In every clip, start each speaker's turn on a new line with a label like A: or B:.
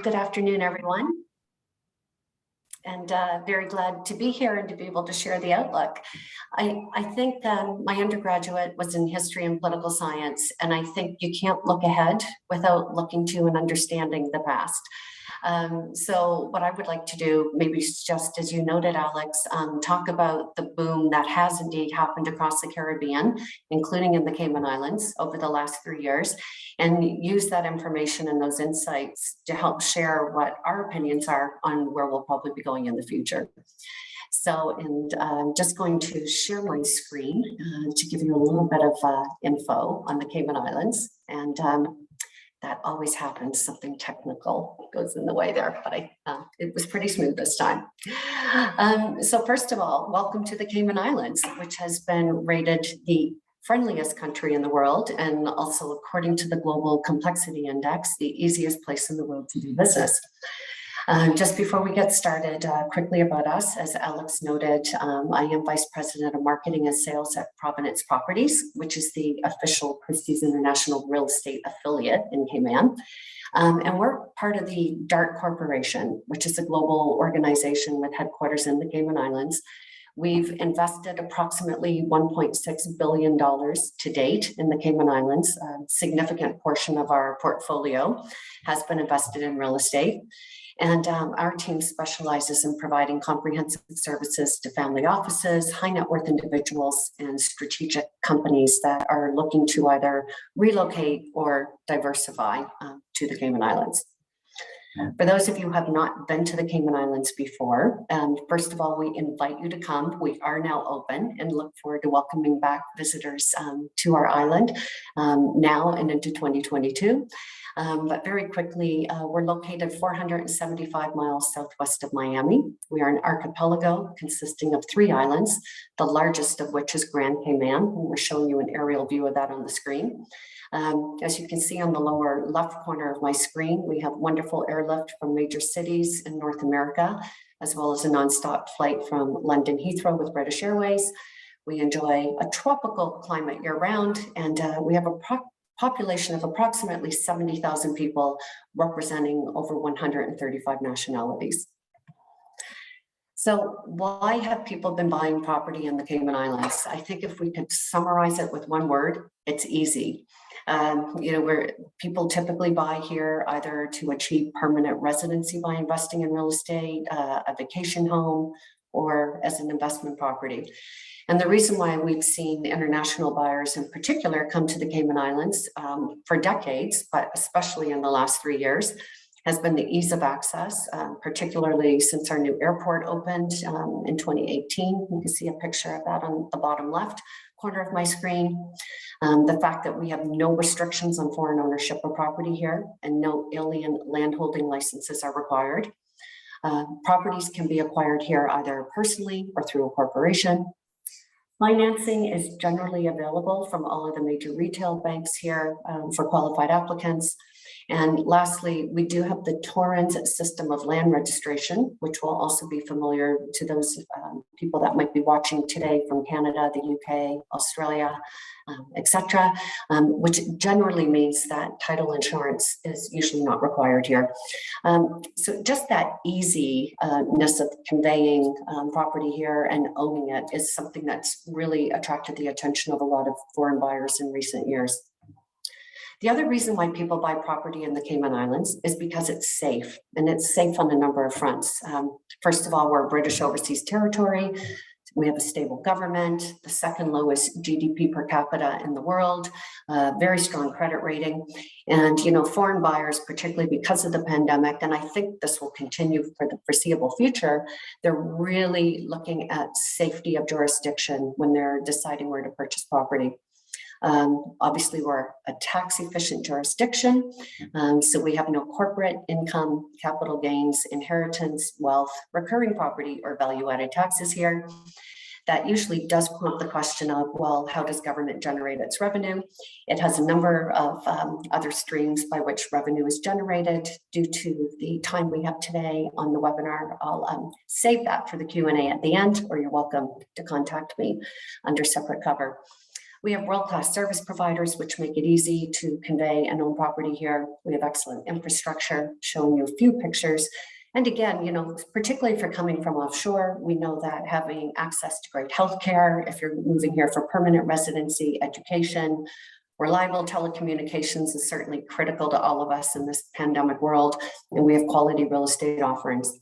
A: Good afternoon, everyone. And very glad to be here and to be able to share the outlook. I think my undergraduate was in history and political science, and I think you can't look ahead without looking to and understanding the past. So what I would like to do, maybe just as you noted, Alex, talk about the boom that has indeed happened across the Caribbean, including in the Cayman Islands over the last 3 years, and use that information and those insights to help share what our opinions are on where we'll probably be going in the future. So, and I'm just going to share my screen to give you a little bit of info on the Cayman Islands. And that always happens, something technical goes in the way there, but it was pretty smooth this time. So first of all, welcome to the Cayman Islands, which has been rated the friendliest country in the world, and also according to the Global Complexity Index, the easiest place in the world to do business. Just before we get started, quickly about us, as Alex noted, I am Vice President of Marketing and Sales at Provenance Properties, which is the official Christie's International Real Estate affiliate in Cayman. And we're part of the DART Corporation, which is a global organization with headquarters in the Cayman Islands. We've invested approximately $1.6 billion to date in the Cayman Islands. A significant portion of our portfolio has been invested in real estate. And our team specializes in providing comprehensive services to family offices, high net worth individuals, and strategic companies that are looking to either relocate or diversify to the Cayman Islands. For those of you who have not been to the Cayman Islands before, first of all, we invite you to come. We are now open and look forward to welcoming back visitors to our island now and into 2022. But very quickly, we're located 475 miles southwest of Miami. We are an archipelago consisting of 3 islands, the largest of which is Grand Cayman. We're showing you an aerial view of that on the screen. As you can see on the lower left corner of my screen, we have wonderful airlift from major cities in North America, as well as a nonstop flight from London Heathrow with British Airways. We enjoy a tropical climate year-round, and we have a population of approximately 70,000 people, representing over 135 nationalities. So why have people been buying property in the Cayman Islands? I think if we could summarize it with one word, it's easy. Where people typically buy here either to achieve permanent residency by investing in real estate, a vacation home, or as an investment property. And the reason why we've seen international buyers in particular come to the Cayman Islands for decades, but especially in the last 3 years, has been the ease of access, particularly since our new airport opened in 2018. You can see a picture of that on the bottom left corner of my screen. The fact that we have no restrictions on foreign ownership of property here and no alien landholding licenses are required. Properties can be acquired here either personally or through a corporation. Financing is generally available from all of the major retail banks here for qualified applicants. And lastly, we do have the Torrens system of land registration, which will also be familiar to those people that might be watching today from Canada, the UK, Australia, etc., which generally means that title insurance is usually not required here. So just that easiness of conveying property here and owning it is something that's really attracted the attention of a lot of foreign buyers in recent years. The other reason why people buy property in the Cayman Islands is because it's safe, and it's safe on a number of fronts. First of all, we're a British overseas territory. We have a stable government, the second lowest GDP per capita in the world, very strong credit rating. And, foreign buyers, particularly because of the pandemic, and I think this will continue for the foreseeable future, they're really looking at safety of jurisdiction when they're deciding where to purchase property. Obviously, we're a tax efficient jurisdiction, so we have no corporate income, capital gains, inheritance, wealth, recurring property, or value-added taxes here. That usually does prompt the question of, well, how does government generate its revenue? It has a number of other streams by which revenue is generated. Due to the time we have today on the webinar, I'll save that for the Q&A at the end, or you're welcome to contact me under separate cover. We have world-class service providers, which make it easy to convey and own property here. We have excellent infrastructure, showing you a few pictures. And again, particularly if you're coming from offshore, we know that having access to great healthcare, if you're moving here for permanent residency, education, reliable telecommunications is certainly critical to all of us in this pandemic world. And we have quality real estate offerings.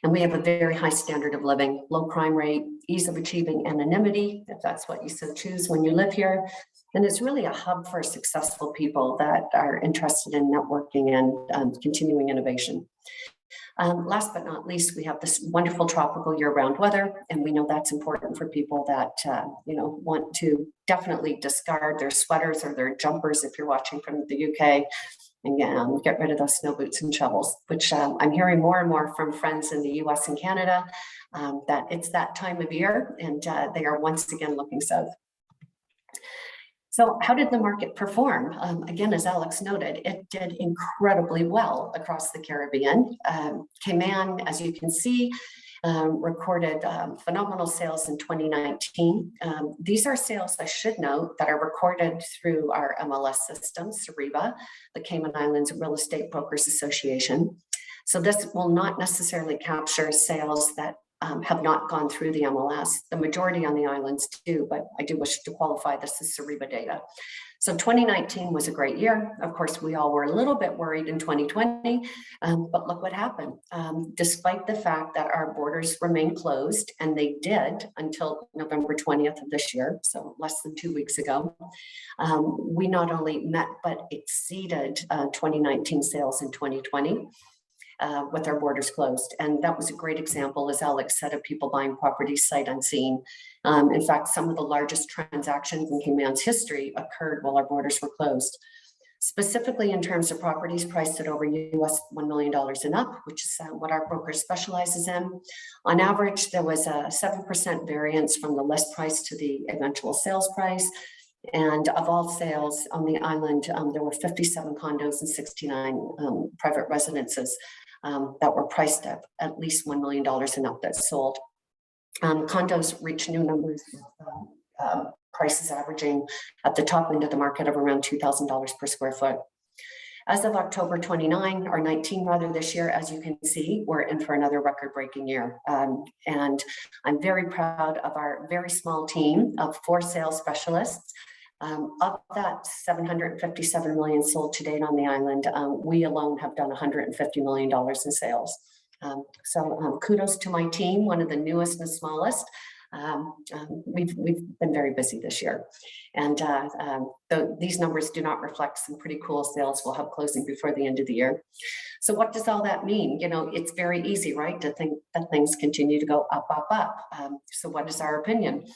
A: And we have a very high standard of living, low crime rate, ease of achieving anonymity, if that's what you so choose when you live here. And it's really a hub for successful people that are interested in networking and continuing innovation. Last but not least, we have this wonderful tropical year-round weather, and we know that's important for people that want to definitely discard their sweaters or their jumpers if you're watching from the UK, and get rid of those snow boots and shovels, which I'm hearing more and more from friends in the US and Canada, that it's that time of year and they are once again looking south. So how did the market perform? Again, as Alex noted, it did incredibly well across the Caribbean. Cayman, as you can see, recorded phenomenal sales in 2019. These are sales, I should note, that are recorded through our MLS system, CEREBA, the Cayman Islands Real Estate Brokers Association. So this will not necessarily capture sales that have not gone through the MLS. The majority on the islands do, but I do wish to qualify this as CEREBA data. So 2019 was a great year. Of course, we all were a little bit worried in 2020, but look what happened. Despite the fact that our borders remained closed, and they did until November 20th of this year, so less than 2 weeks ago, we not only met but exceeded 2019 sales in 2020. With our borders closed. And that was a great example, as Alex said, of people buying properties sight unseen. In fact, some of the largest transactions in Cayman's history occurred while our borders were closed. Specifically in terms of properties priced at over US $1 million and up, which is what our broker specializes in. On average, there was a 7% variance from the list price to the eventual sales price. And of all sales on the island, there were 57 condos and 69 private residences that were priced at least $1 million and up that sold. Condos reached new numbers, prices averaging at the top end of the market of around $2,000 per square foot. As of October 19 this year, as you can see, we're in for another record-breaking year. And I'm very proud of our very small team of 4 sales specialists. Of that 757 million sold to date on the island, we alone have done $150 million in sales. So kudos to my team, one of the newest and smallest. We've been very busy this year. And these numbers do not reflect some pretty cool sales we'll have closing before the end of the year. So what does all that mean? It's very easy, right, to think that things continue to go up, up, up. So what is our opinion?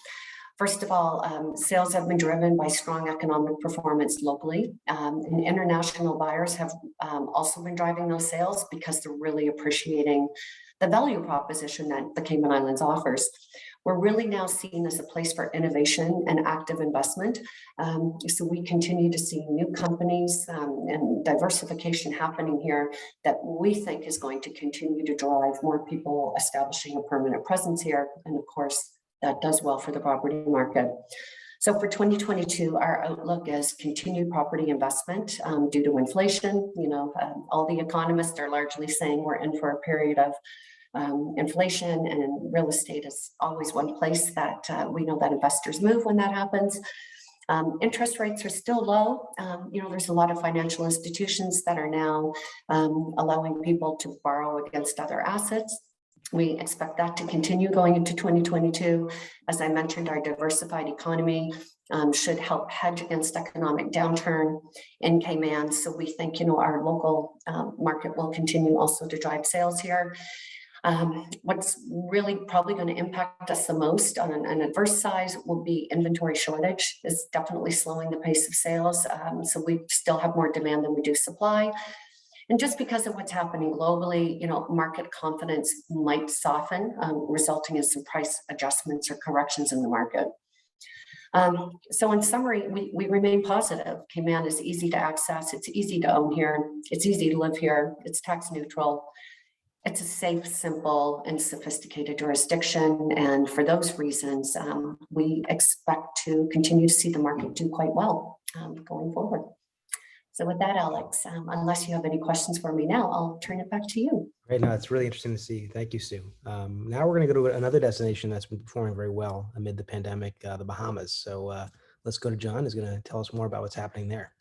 A: First of all, sales have been driven by strong economic performance locally, and international buyers have also been driving those sales because they're really appreciating the value proposition that the Cayman Islands offers. We're really now seen as a place for innovation and active investment. So we continue to see new companies and diversification happening here that we think is going to continue to drive more people establishing a permanent presence here. And of course, that does well for the property market. So for 2022, our outlook is continued property investment due to inflation. All the economists are largely saying we're in for a period of inflation, and real estate is always one place that we know that investors move when that happens. Interest rates are still low. There's a lot of financial institutions that are now allowing people to borrow against other assets. We expect that to continue going into 2022. As I mentioned, our diversified economy should help hedge against economic downturn in Cayman. So we think, our local market will continue also to drive sales here. What's really probably going to impact us the most on an adverse side will be inventory shortage. Is definitely slowing the pace of sales. So we still have more demand than we do supply. And just because of what's happening globally, market confidence might soften, resulting in some price adjustments or corrections in the market. So in summary, we remain positive. Cayman is easy to access. It's easy to own here. It's easy to live here. It's tax neutral. it's a safe, simple, and sophisticated jurisdiction. And for those reasons, we expect to continue to see the market do quite well going forward. So with that, Alex, unless you have any questions for me now, I'll turn it back to you.
B: Great. No, it's really interesting to see. Thank you, Sue. Now we're going to go to another destination that's been performing very well amid the pandemic, the Bahamas. So let's go to John, who's going to tell us more about what's happening there.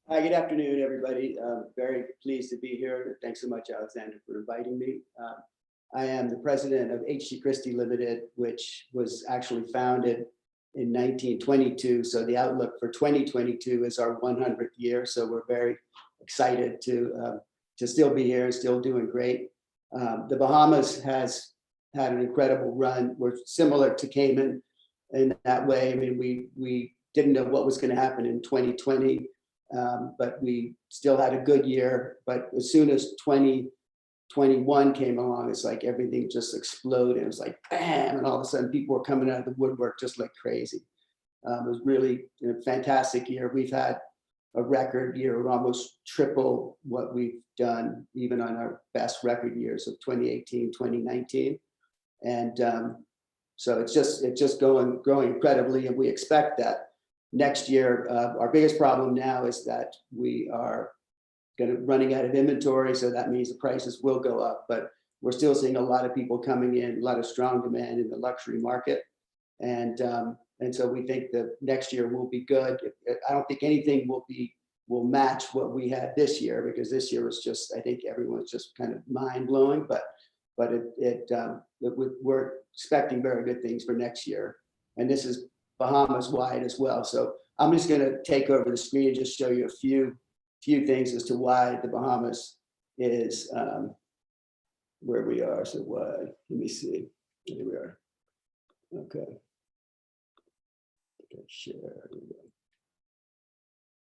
C: Hi, good afternoon, everybody. Very pleased to be here. Thanks so much, Alexander, for inviting me. I am the president of H.G. Christie Limited, which was actually founded in 1922. So the outlook for 2022 is our 100th year. So we're very excited to still be here and still doing great. The Bahamas has had an incredible run. We're similar to Cayman in that way. I mean, we didn't know what was going to happen in 2020. But we still had a good year. But as soon as 2021 came along, it's like everything just exploded. It was like bam, and all of a sudden people were coming out of the woodwork just like crazy. It was really a fantastic year. We've had a record year, almost triple what we've done even on our best record years of 2018, 2019. And so it's just growing incredibly, and we expect that. Next year, our biggest problem now is that we are running out of inventory, so that means the prices will go up. But we're still seeing a lot of people coming in, a lot of strong demand in the luxury market, and so we think that next year will be good. I don't think anything will match what we had this year, because this year was just, I think everyone's just kind of mind blowing. But we're expecting very good things for next year, and this is Bahamas wide as well. So I'm just going to take over the screen and just show you a few things as to why the Bahamas is where we are. So let me see. Here we are. Okay. Share.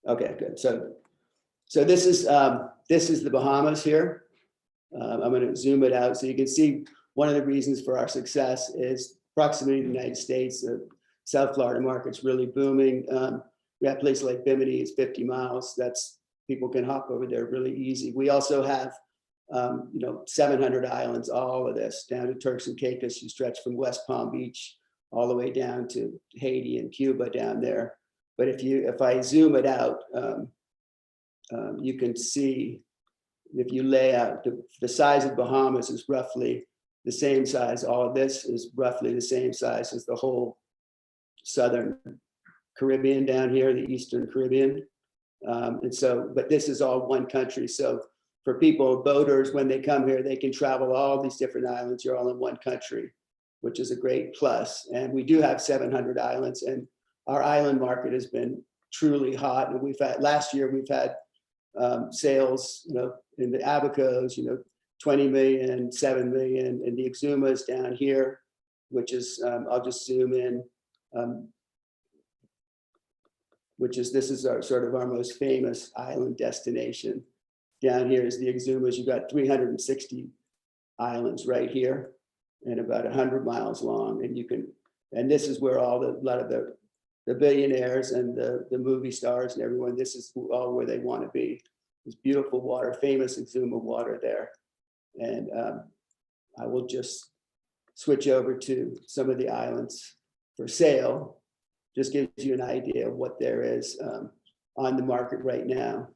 C: Okay, good. So this is the Bahamas here. I'm going to zoom it out so you can see one of the reasons for our success is proximity to the United States. South Florida market's really booming. We have places like Bimini, it's 50 miles. That's, people can hop over there really easy. We also have 700 islands, all of this, down to Turks and Caicos, you stretch from West Palm Beach all the way down to Haiti and Cuba down there. But if I zoom it out, you can see, if you lay out, the size of Bahamas is roughly the same size. All of this is roughly the same size as the whole Southern Caribbean down here, the Eastern Caribbean. And so, but this is all one country. So for people, boaters, when they come here, they can travel all these different islands. You're all in one country, which is a great plus. And we do have 700 islands, and our island market has been truly hot. And last year we've had sales, in the Abacos, 20 million, 7 million, and the Exumas down here, which is, I'll just zoom in. This is our sort of our most famous island destination. Down here is the Exumas. You've got 360 islands right here and about 100 miles long. And this is where a lot of the billionaires and the movie stars and everyone, this is all where they want to be. This beautiful water, famous Exuma water there. And I will just switch over to some of the islands for sale. Just gives you an idea of what there is on the market right now.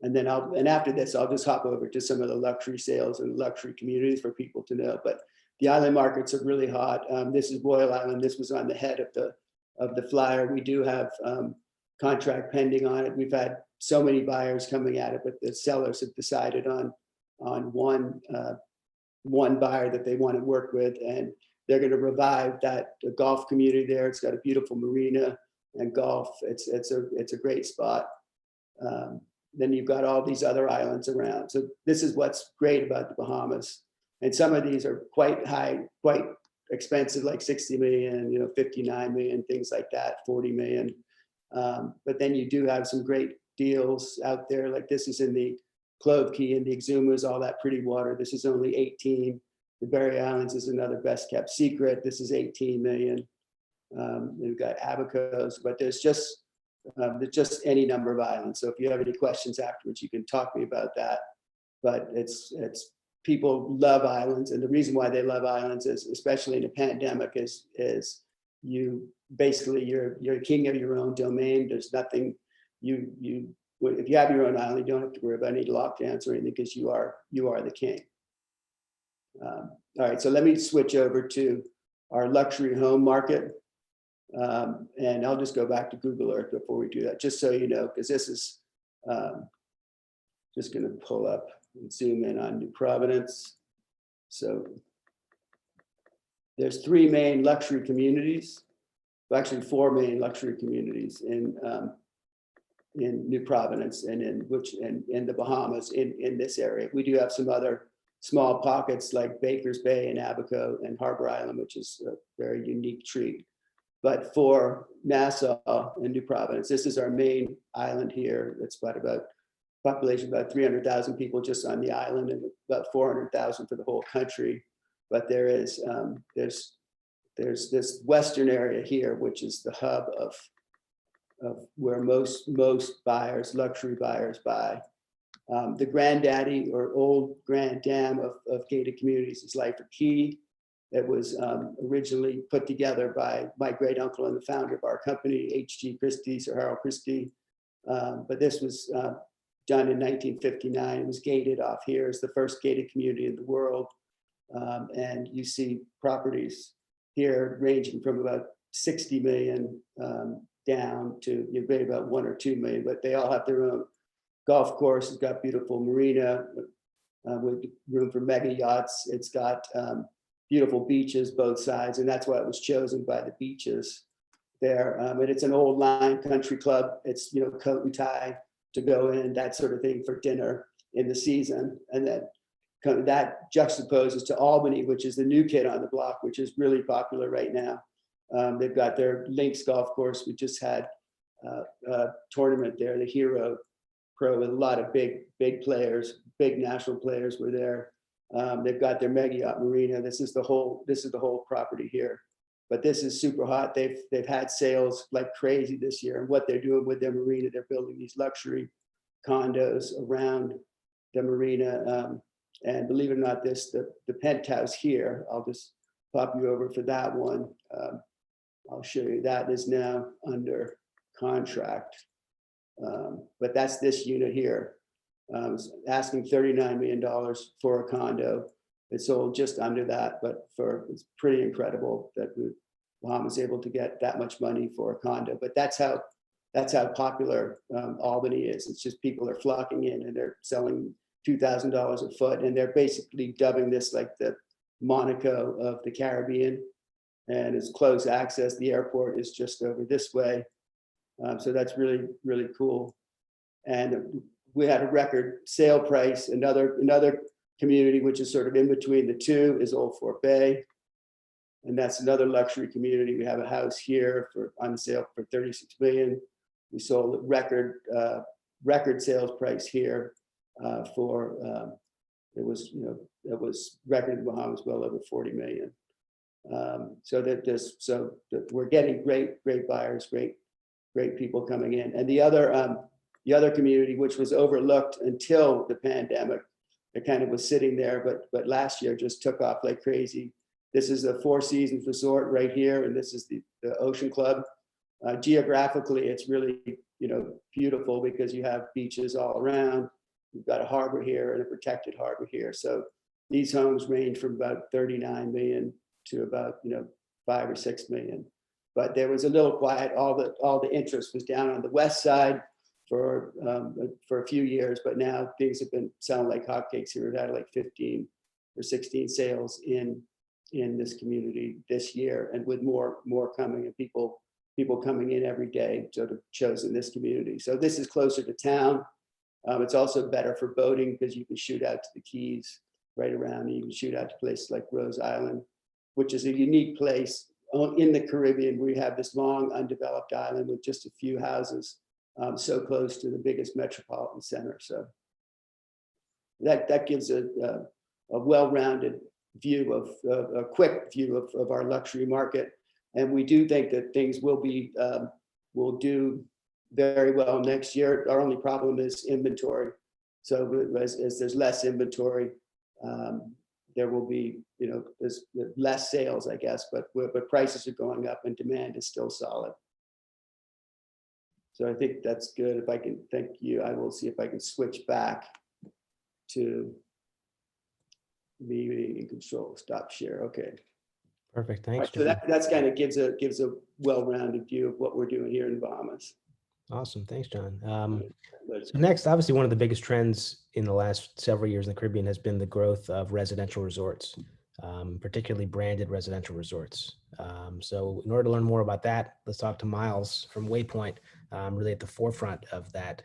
C: And then after this, I'll just hop over to some of the luxury sales and luxury communities for people to know. But the island markets are really hot. This is Royal Island. This was on the head of the flyer. We do have contract pending on it. We've had so many buyers coming at it, but the sellers have decided on one buyer that they want to work with, and they're going to revive that golf community there. It's got a beautiful marina and golf. It's a great spot. Then you've got all these other islands around. So this is what's great about the Bahamas. And some of these are quite high, quite expensive, like 60 million, 59 million, things like that, 40 million. But then you do have some great deals out there. Like this is in the Clove Key and the Exumas, all that pretty water. This is only 18. The Berry Islands is another best kept secret. This is 18 million. We've got Abacos, but there's just any number of islands. So if you have any questions afterwards, you can talk to me about that. but it's people love islands, and the reason why they love islands is, especially in a pandemic, is you basically you're king of your own domain. There's nothing if you have your own island, you don't have to worry about any lockdowns or anything because you are the king. All right, so let me switch over to our luxury home market. And I'll just go back to Google Earth before we do that, just so you know, because this is just going to pull up and zoom in on New Providence. So there's 3 main luxury communities, well, actually 4 main luxury communities in New Providence and in the Bahamas in this area. We do have some other small pockets like Baker's Bay and Abaco and Harbor Island, which is a very unique treat. But for Nassau and New Providence, this is our main island here. It's about population about 300,000 people just on the island and about 400,000 for the whole country. But there's this western area here, which is the hub of where most buyers, luxury buyers, buy. The granddaddy or old granddam of gated communities is Lyford Key. It was originally put together by my great uncle and the founder of our company, H.G. Christie, Sir Harold Christie. But this was done in 1959. It was gated off here. It's the first gated community in the world. And you see properties here ranging from about 60 million down to maybe about 1 or 2 million, but they all have their own golf course. It's got beautiful marina with room for mega yachts. It's got beautiful beaches both sides, and that's why it was chosen by the beaches there. And it's an old line country club. It's coat and tie to go in, that sort of thing for dinner in the season. And then that juxtaposes to Albany, which is the new kid on the block, which is really popular right now. They've got their links golf course. We just had a tournament there, the Hero Pro, with a lot of big players, big national players were there. They've got their mega yacht marina. This is the whole property here. But this is super hot. They've had sales like crazy this year. And what they're doing with their marina, they're building these luxury condos around the marina. And believe it or not, the penthouse here, I'll just pop you over for that one. I'll show you that is now under contract. But that's this unit here. Asking $39 million for a condo. It sold just under that, but it's pretty incredible that Bahamas is able to get that much money for a condo. But that's how popular Albany is. It's just people are flocking in and they're selling $2,000 a foot, and they're basically dubbing this like the Monaco of the Caribbean. And it's close access. The airport is just over this way. So that's really, really cool. And we had a record sale price. Another community, which is sort of in between the two, is Old Fort Bay. And that's another luxury community. We have a house here on sale for $36 million. We sold a record sales price here it was record in the Bahamas, well over 40 million. So that we're getting great buyers, great people coming in. And the other community, which was overlooked until the pandemic, it kind of was sitting there, but last year just took off like crazy. This is a Four Seasons resort right here, and this is the Ocean Club. Geographically, it's really beautiful because you have beaches all around. You've got a harbor here and a protected harbor here. So these homes range from about 39 million to about 5 or 6 million. But there was a little quiet. All the interest was down on the west side for a few years, but now things have been selling like hotcakes here. We've had like 15 or 16 sales in this community this year, and with more coming, and people coming in every day sort of chosen this community. So this is closer to town. It's also better for boating because you can shoot out to the Keys right around, and you can shoot out to places like Rose Island, which is a unique place in the Caribbean. We have this long undeveloped island with just a few houses, so close to the biggest metropolitan center. So that gives a well-rounded view a quick view of our luxury market. And we do think that things will do very well next year. Our only problem is inventory. So as there's less inventory, there will be, there's less sales, I guess, but prices are going up and demand is still solid. So I think that's good. If I can, thank you. I will see if I can switch back to meeting and control, stop share. Okay.
B: Perfect.
C: All
B: Thanks,
C: right, so
B: John.
C: that's kind of gives a well-rounded view of what we're doing here in Bahamas.
B: Awesome. Thanks, John.
C: But
B: So next, obviously, one of the biggest trends in the last several years in the Caribbean has been the growth of residential resorts, particularly branded residential resorts. So in order to learn more about that, let's talk to Miles from Waypoint, really at the forefront of that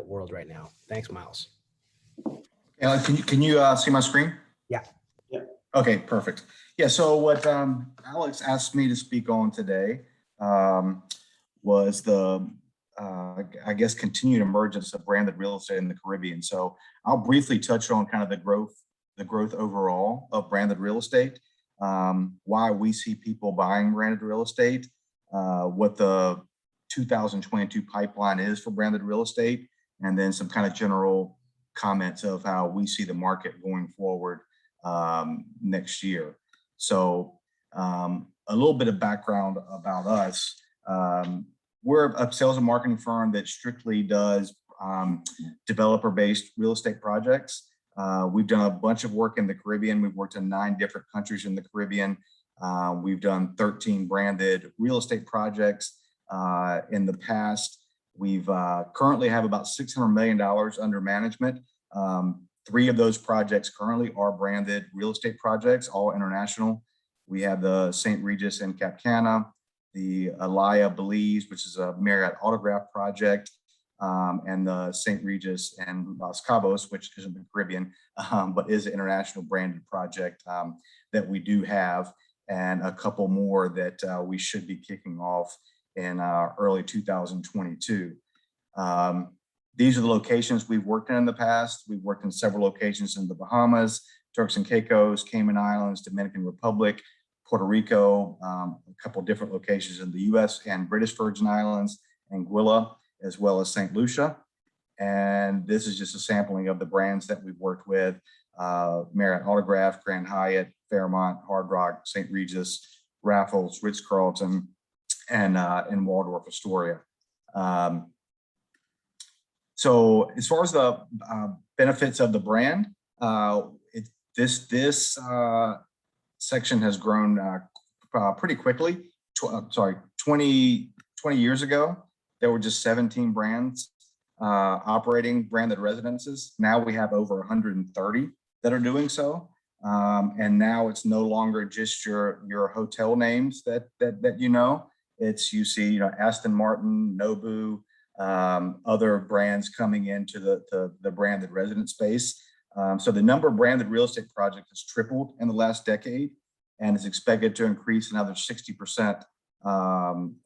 B: world right now. Thanks, Miles.
D: Can you see my screen?
B: Yeah.
C: Yeah.
D: Okay, perfect. Yeah. So what Alex asked me to speak on today was the I guess continued emergence of branded real estate in the Caribbean. So I'll briefly touch on kind of the growth overall of branded real estate, why we see people buying branded real estate, what the 2022 pipeline is for branded real estate, and then some kind of general comments of how we see the market going forward next year. So a little bit of background about us. We're a sales and marketing firm that strictly does developer-based real estate projects. We've done a bunch of work in the Caribbean. We've worked in 9 different countries in the Caribbean. We've done 13 branded real estate projects in the past. We've currently have about $600 million under management. 3 of those projects currently are branded real estate projects, all international. We have the St. Regis in Cap Cana, the Alaya Belize, which is a Marriott Autograph project, and the St. Regis and Los Cabos, which isn't the Caribbean, but is an international branded project that we do have, and a couple more that we should be kicking off in early 2022. These are the locations we've worked in the past. We've worked in several locations in the Bahamas, Turks and Caicos, Cayman Islands, Dominican Republic, Puerto Rico, a couple of different locations in the US and British Virgin Islands, Anguilla, as well as St. Lucia. And this is just a sampling of the brands that we've worked with: Marriott Autograph, Grand Hyatt, Fairmont, Hard Rock, St. Regis, Raffles, Ritz-Carlton, and Waldorf Astoria. So as far as the benefits of the brand, this section has grown pretty quickly. 20 years ago, there were just 17 brands operating branded residences. Now we have over 130 that are doing so. And now it's no longer just your hotel names that you know. It's, you see, Aston Martin, Nobu, other brands coming into the branded resident space. So the number of branded real estate projects has tripled in the last decade, and is expected to increase another 60%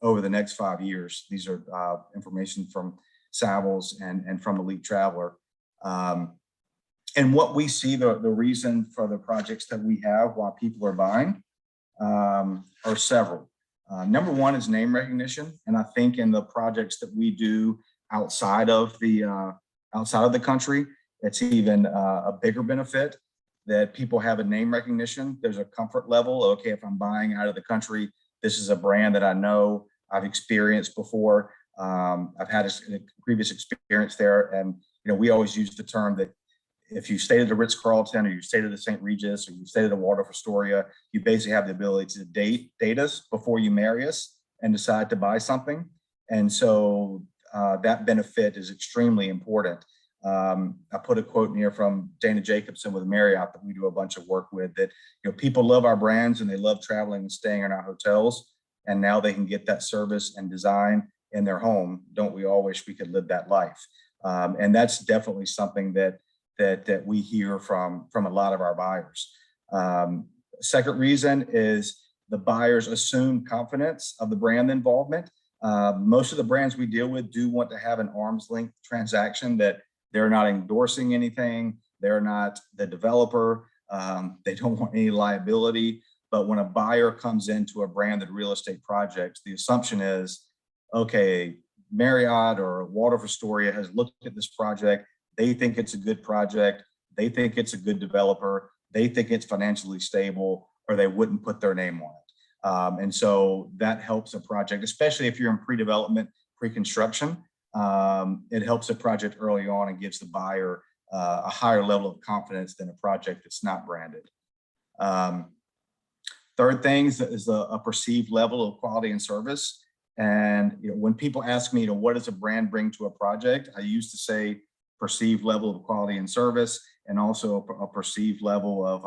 D: over the next 5 years. These are information from Savills and from Elite Traveler. And what we see, the reason for the projects that we have, why people are buying, are several. Number one is name recognition, and I think in the projects that we do outside of the country, it's even a bigger benefit that people have a name recognition. There's a comfort level. Okay, if I'm buying out of the country, this is a brand that I know, I've experienced before. I've had a previous experience there, and we always use the term that if you stayed at the Ritz-Carlton, or you stayed at the St. Regis, or you stayed at the Waldorf Astoria, you basically have the ability to date us before you marry us and decide to buy something. And so that benefit is extremely important. I put a quote in here from Dana Jacobson with Marriott that we do a bunch of work with, that people love our brands and they love traveling and staying in our hotels, and now they can get that service and design in their home. Don't we all wish we could live that life? And that's definitely something that we hear from a lot of our buyers. Second reason is the buyers assume confidence of the brand involvement. Most of the brands we deal with do want to have an arm's length transaction, that they're not endorsing anything. They're not the developer. They don't want any liability. But when a buyer comes into a branded real estate project, the assumption is, okay, Marriott or Waldorf Astoria has looked at this project. They think it's a good project. They think it's a good developer. They think it's financially stable, or they wouldn't put their name on it. And so that helps a project, especially if you're in pre-development, pre-construction. It helps a project early on and gives the buyer a higher level of confidence than a project that's not branded. Third thing is a perceived level of quality and service. And when people ask me, what does a brand bring to a project? I used to say perceived level of quality and service, and also a perceived level of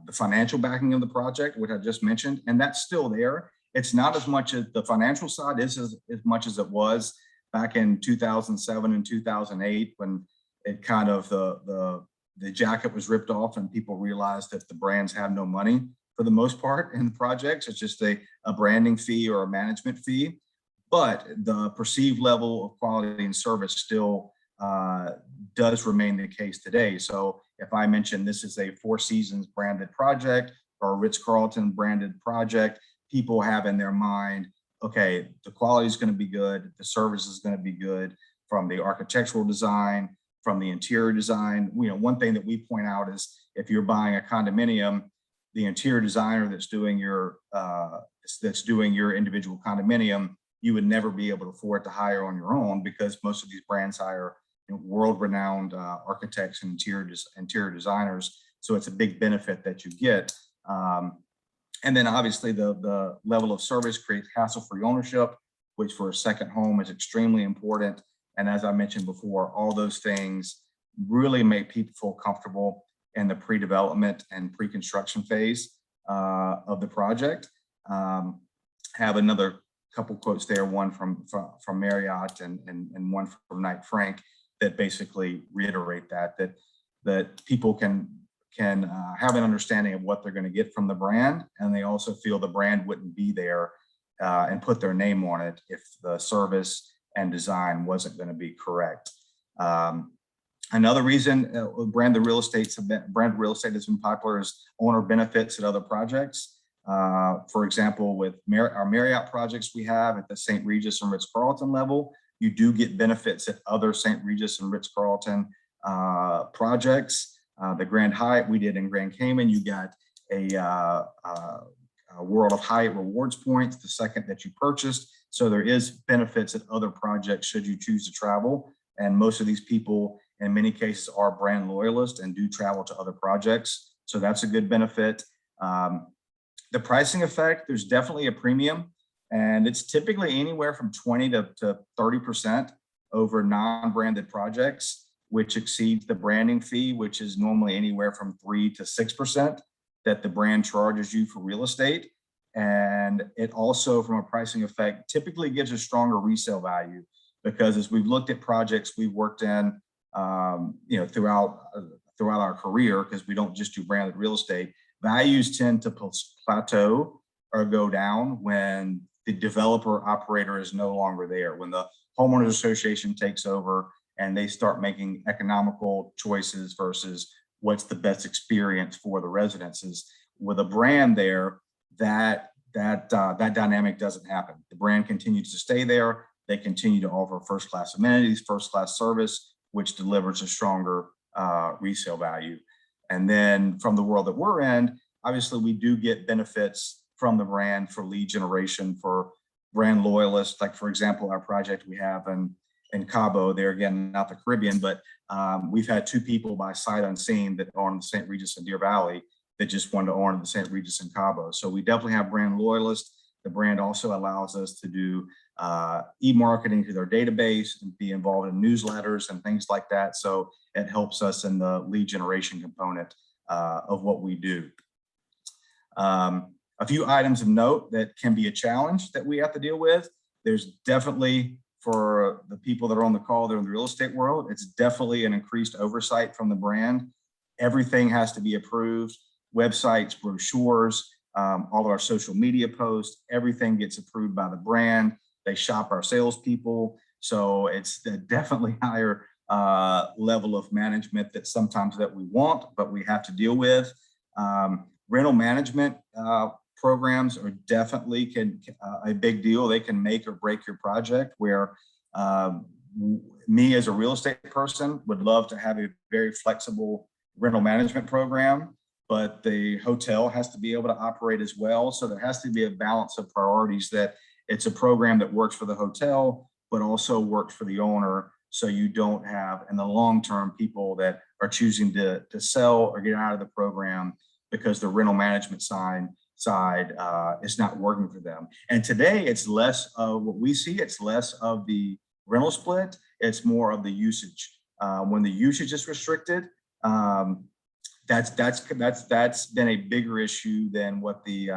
D: the financial backing of the project, which I just mentioned, and that's still there. It's not as much as the financial side is as much as it was back in 2007 and 2008, when it kind of the jacket was ripped off and people realized that the brands have no money for the most part in the projects. It's just a branding fee or a management fee. But the perceived level of quality and service still does remain the case today. So if I mention this is a Four Seasons branded project or a Ritz-Carlton branded project, people have in their mind, okay, the quality is going to be good, the service is going to be good, from the architectural design, from the interior design. One thing that we point out is if you're buying a condominium, the interior designer that's doing your individual condominium, you would never be able to afford to hire on your own, because most of these brands hire world-renowned architects and interior designers. So it's a big benefit that you get. And then obviously the level of service creates hassle-free ownership, which for a second home is extremely important. And as I mentioned before, all those things really make people feel comfortable in the pre-development and pre-construction phase of the project. Have another couple quotes there, one from Marriott and one from Knight Frank, that basically reiterate that people can have an understanding of what they're going to get from the brand, and they also feel the brand wouldn't be there and put their name on it if the service and design wasn't going to be correct. Another reason branded real estate has been popular is owner benefits at other projects. For example, with our Marriott projects we have at the St. Regis and Ritz-Carlton level, you do get benefits at other St. Regis and Ritz-Carlton projects. The Grand Hyatt we did in Grand Cayman, you got a World of Hyatt rewards points the second that you purchased. So there is benefits at other projects should you choose to travel. And most of these people, in many cases, are brand loyalists and do travel to other projects. So that's a good benefit. The pricing effect, there's definitely a premium, and it's typically anywhere from 20 to 30% over non-branded projects, which exceeds the branding fee, which is normally anywhere from 3 to 6% that the brand charges you for real estate. And it also, from a pricing effect, typically gives a stronger resale value, because as we've looked at projects we've worked in, throughout our career, because we don't just do branded real estate, values tend to plateau or go down when the developer operator is no longer there, when the homeowners association takes over and they start making economical choices versus what's the best experience for the residences. With a brand there, that dynamic doesn't happen. The brand continues to stay there. They continue to offer first-class amenities, first-class service, which delivers a stronger resale value. And then from the world that we're in, obviously we do get benefits from the brand for lead generation, for brand loyalists. Like, for example, our project we have in Cabo, there again, not the Caribbean, but we've had 2 people by sight unseen that own the St. Regis in Deer Valley that just wanted to own the St. Regis in Cabo. So we definitely have brand loyalists. The brand also allows us to do e-marketing to their database and be involved in newsletters and things like that. So it helps us in the lead generation component of what we do. A few items of note that can be a challenge that we have to deal with. There's definitely, for the people that are on the call, they're in the real estate world, it's definitely an increased oversight from the brand. Everything has to be approved. Websites, brochures, all of our social media posts, everything gets approved by the brand. They shop our salespeople. So it's definitely higher level of management that sometimes that we want, but we have to deal with. Rental management programs are definitely a big deal. They can make or break your project, where me as a real estate person would love to have a very flexible rental management program, but the hotel has to be able to operate as well. So there has to be a balance of priorities, that it's a program that works for the hotel, but also works for the owner. So you don't have, in the long term, people that are choosing to sell or get out of the program because the rental management side is not working for them. And today it's less of what we see. It's less of the rental split. It's more of the usage. When the usage is restricted, that's been a bigger issue than what the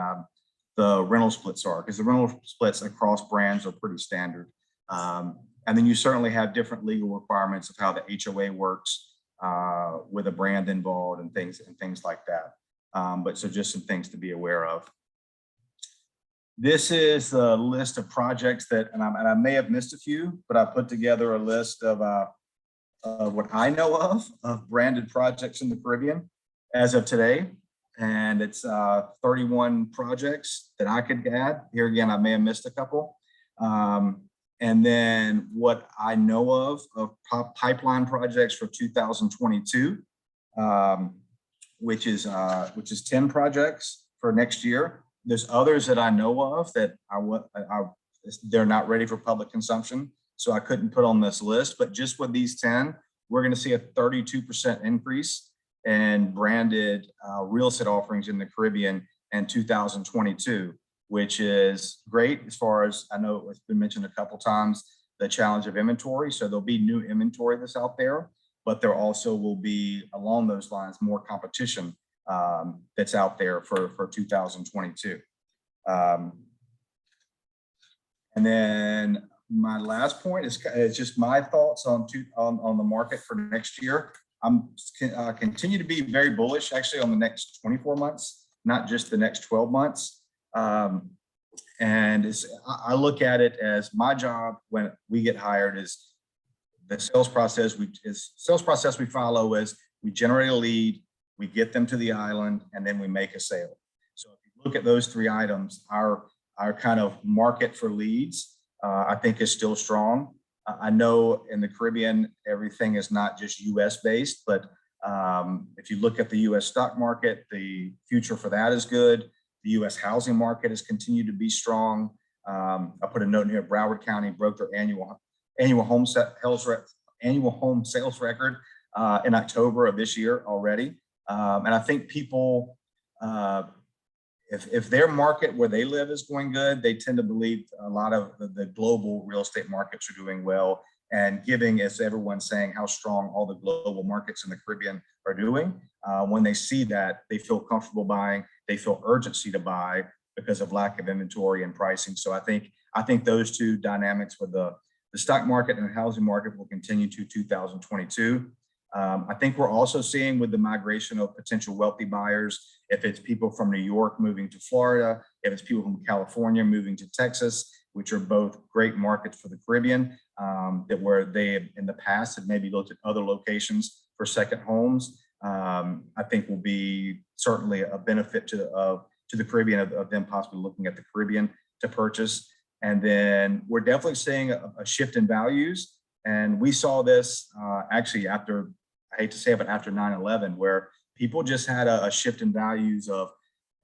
D: rental splits are, because the rental splits across brands are pretty standard. And then you certainly have different legal requirements of how the HOA works with a brand involved and things like that. But so just some things to be aware of. This is the list of projects that, and I may have missed a few, but I put together a list of what I know of branded projects in the Caribbean as of today. And it's 31 projects that I could add. Here again, I may have missed a couple. And then what I know of pipeline projects for 2022, which is 10 projects for next year. There's others that I know of that they're not ready for public consumption, so I couldn't put on this list. But just with these 10, we're going to see a 32% increase in branded real estate offerings in the Caribbean in 2022, which is great. As far as I know, it's been mentioned a couple times, the challenge of inventory. So there'll be new inventory that's out there, but there also will be, along those lines, more competition that's out there for 2022. And then my last point is just my thoughts on the market for next year. I'm continue to be very bullish, actually, on the next 24 months, not just the next 12 months. And I look at it as my job when we get hired is the sales process. We follow is we generate a lead, we get them to the island, and then we make a sale. So if you look at those three items, our kind of market for leads, I think is still strong. I know in the Caribbean, everything is not just US based, but if you look at the US stock market, the future for that is good. The US housing market has continued to be strong. I put a note in here, Broward County broke their annual home sales record in October of this year already. And I think people, if their market where they live is going good, they tend to believe a lot of the global real estate markets are doing well. And giving, as everyone's saying, how strong all the global markets in the Caribbean are doing, when they see that, they feel comfortable buying, they feel urgency to buy because of lack of inventory and pricing. So I think those two dynamics with the stock market and the housing market will continue to 2022. I think we're also seeing with the migration of potential wealthy buyers, if it's people from New York moving to Florida, if it's people from California moving to Texas, which are both great markets for the Caribbean, that where they have in the past have maybe looked at other locations for second homes, I think will be certainly a benefit to the Caribbean of them possibly looking at the Caribbean to purchase. And then we're definitely seeing a shift in values. And we saw this actually after, I hate to say it, but after 9/11, where people just had a shift in values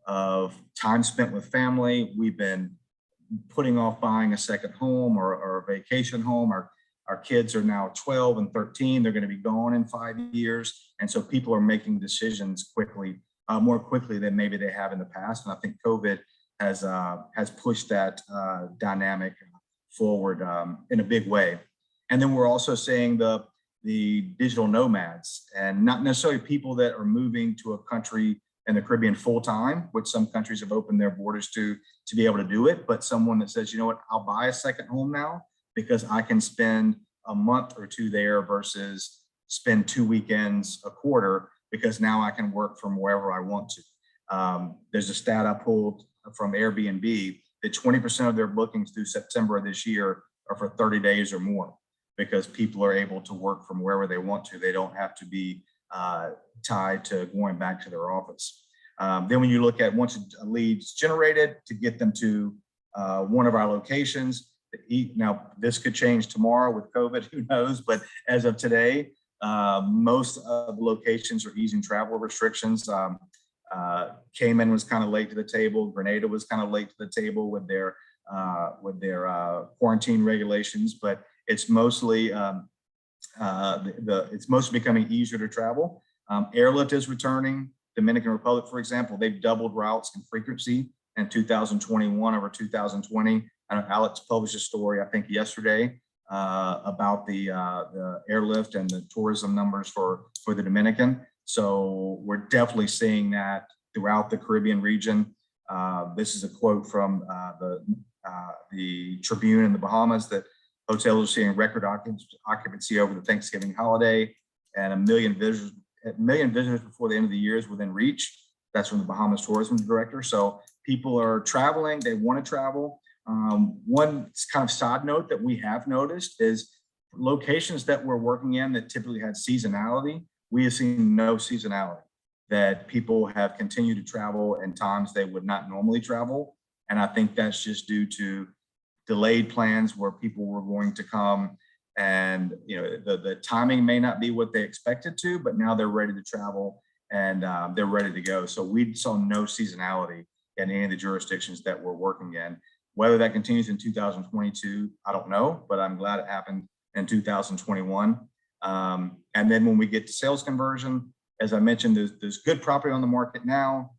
D: of time spent with family. We've been putting off buying a second home or a vacation home. Our kids are now 12 and 13. They're going to be gone in 5 years. And so people are making decisions quickly, more quickly than maybe they have in the past. And I think COVID has pushed that dynamic forward in a big way. And then we're also seeing the digital nomads, and not necessarily people that are moving to a country in the Caribbean full time, which some countries have opened their borders to be able to do it, but someone that says, you know what, I'll buy a second home now because I can spend a month or two there versus spend 2 weekends a quarter because now I can work from wherever I want to. There's a stat I pulled from Airbnb that 20% of their bookings through September of this year are for 30 days or more, because people are able to work from wherever they want to. They don't have to be tied to going back to their office. Then when you look at once a lead's generated, to get them to one of our locations, Now, this could change tomorrow with COVID, who knows? But as of today, most of the locations are easing travel restrictions. Cayman was kind of late to the table. Grenada was kind of late to the table with their quarantine regulations, but it's mostly it's mostly becoming easier to travel. Airlift is returning. Dominican Republic, for example, they've doubled routes and frequency in 2021 over 2020. I know Alex published a story, I think yesterday, about the airlift and the tourism numbers for the Dominican. So we're definitely seeing that throughout the Caribbean region. This is a quote from the Tribune in the Bahamas, that hotels are seeing record occupancy over the Thanksgiving holiday, and 1 million visitors before the end of the year is within reach. That's from the Bahamas Tourism Director. So people are traveling, they want to travel. One kind of side note that we have noticed is locations that we're working in that typically had seasonality, we have seen no seasonality, that people have continued to travel in times they would not normally travel. And I think that's just due to delayed plans where people were going to come, and the timing may not be what they expected to, but now they're ready to travel and they're ready to go. So we saw no seasonality in any of the jurisdictions that we're working in. Whether that continues in 2022, I don't know, but I'm glad it happened in 2021. And then when we get to sales conversion, as I mentioned, there's good property on the market now.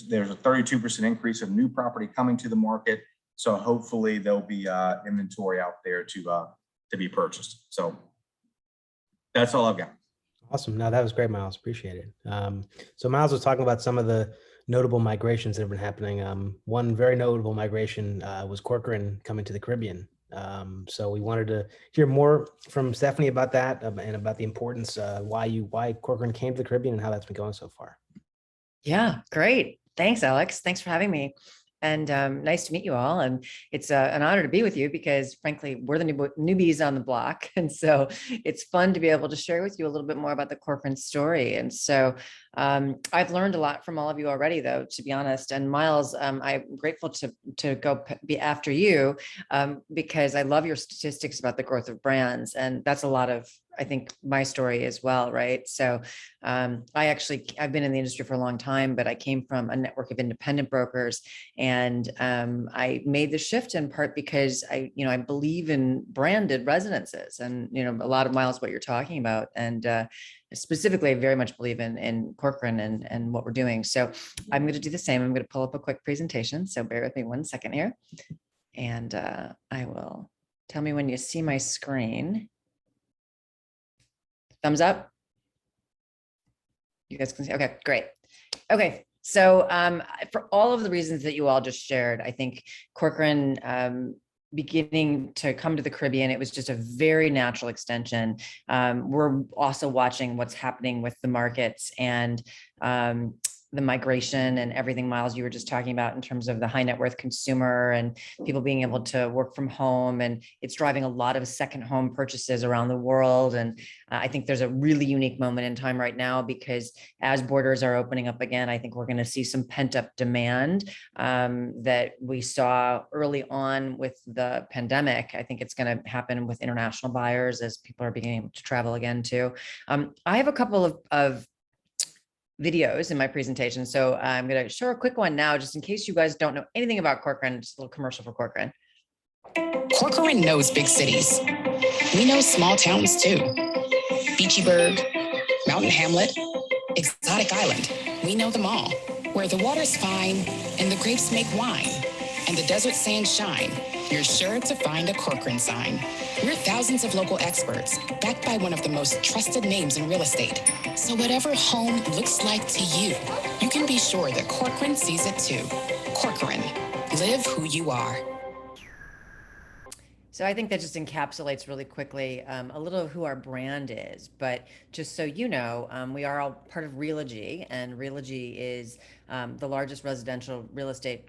D: There's a 32% increase of new property coming to the market. So hopefully there'll be inventory out there to be purchased. So that's all I've got.
B: Awesome. No, that was great, Miles. Appreciate it. So Miles was talking about some of the notable migrations that have been happening. One very notable migration was Corcoran coming to the Caribbean. So we wanted to hear more from Stephanie about that and about the importance, why Corcoran came to the Caribbean and how that's been going so far.
E: Yeah, great. Thanks, Alex. Thanks for having me. And nice to meet you all. And it's an honor to be with you because, frankly, we're the newbies on the block. And so it's fun to be able to share with you a little bit more about the Corcoran story. And so I've learned a lot from all of you already, though, to be honest. And Miles, I'm grateful to go be after you because I love your statistics about the growth of brands. And that's a lot of, I think, my story as well, right? So I've been in the industry for a long time, but I came from a network of independent brokers, and I made the shift in part because I believe in branded residences, and a lot of Miles what you're talking about, and specifically, I very much believe in Corcoran and what we're doing. So I'm going to do the same. I'm going to pull up a quick presentation. So bear with me 1 second here, and I will tell me when you see my screen. Thumbs up. You guys can see. Okay, great. Okay, so for all of the reasons that you all just shared, I think Corcoran beginning to come to the Caribbean, it was just a very natural extension. We're also watching what's happening with the markets and the migration and everything, Miles, you were just talking about in terms of the high net worth consumer and people being able to work from home. And it's driving a lot of second home purchases around the world. And I think there's a really unique moment in time right now because as borders are opening up again, I think we're going to see some pent up demand that we saw early on with the pandemic. I think it's going to happen with international buyers as people are beginning to travel again too. I have a couple of videos in my presentation. So I'm going to show a quick one now, just in case you guys don't know anything about Corcoran, just a little commercial for Corcoran.
F: Corcoran knows big cities. We know small towns too. Beachyburg, Mountain Hamlet, Exotic Island. We know them all. Where the water's fine and the grapes make wine and the desert sands shine, you're sure to find a Corcoran sign. We're thousands of local experts, backed by one of the most trusted names in real estate. So whatever home looks like to you, you can be sure that Corcoran sees it too. Corcoran, live who you are.
E: So I think that just encapsulates really quickly a little of who our brand is. But just so you know, we are all part of Realogy, and Realogy is the largest residential real estate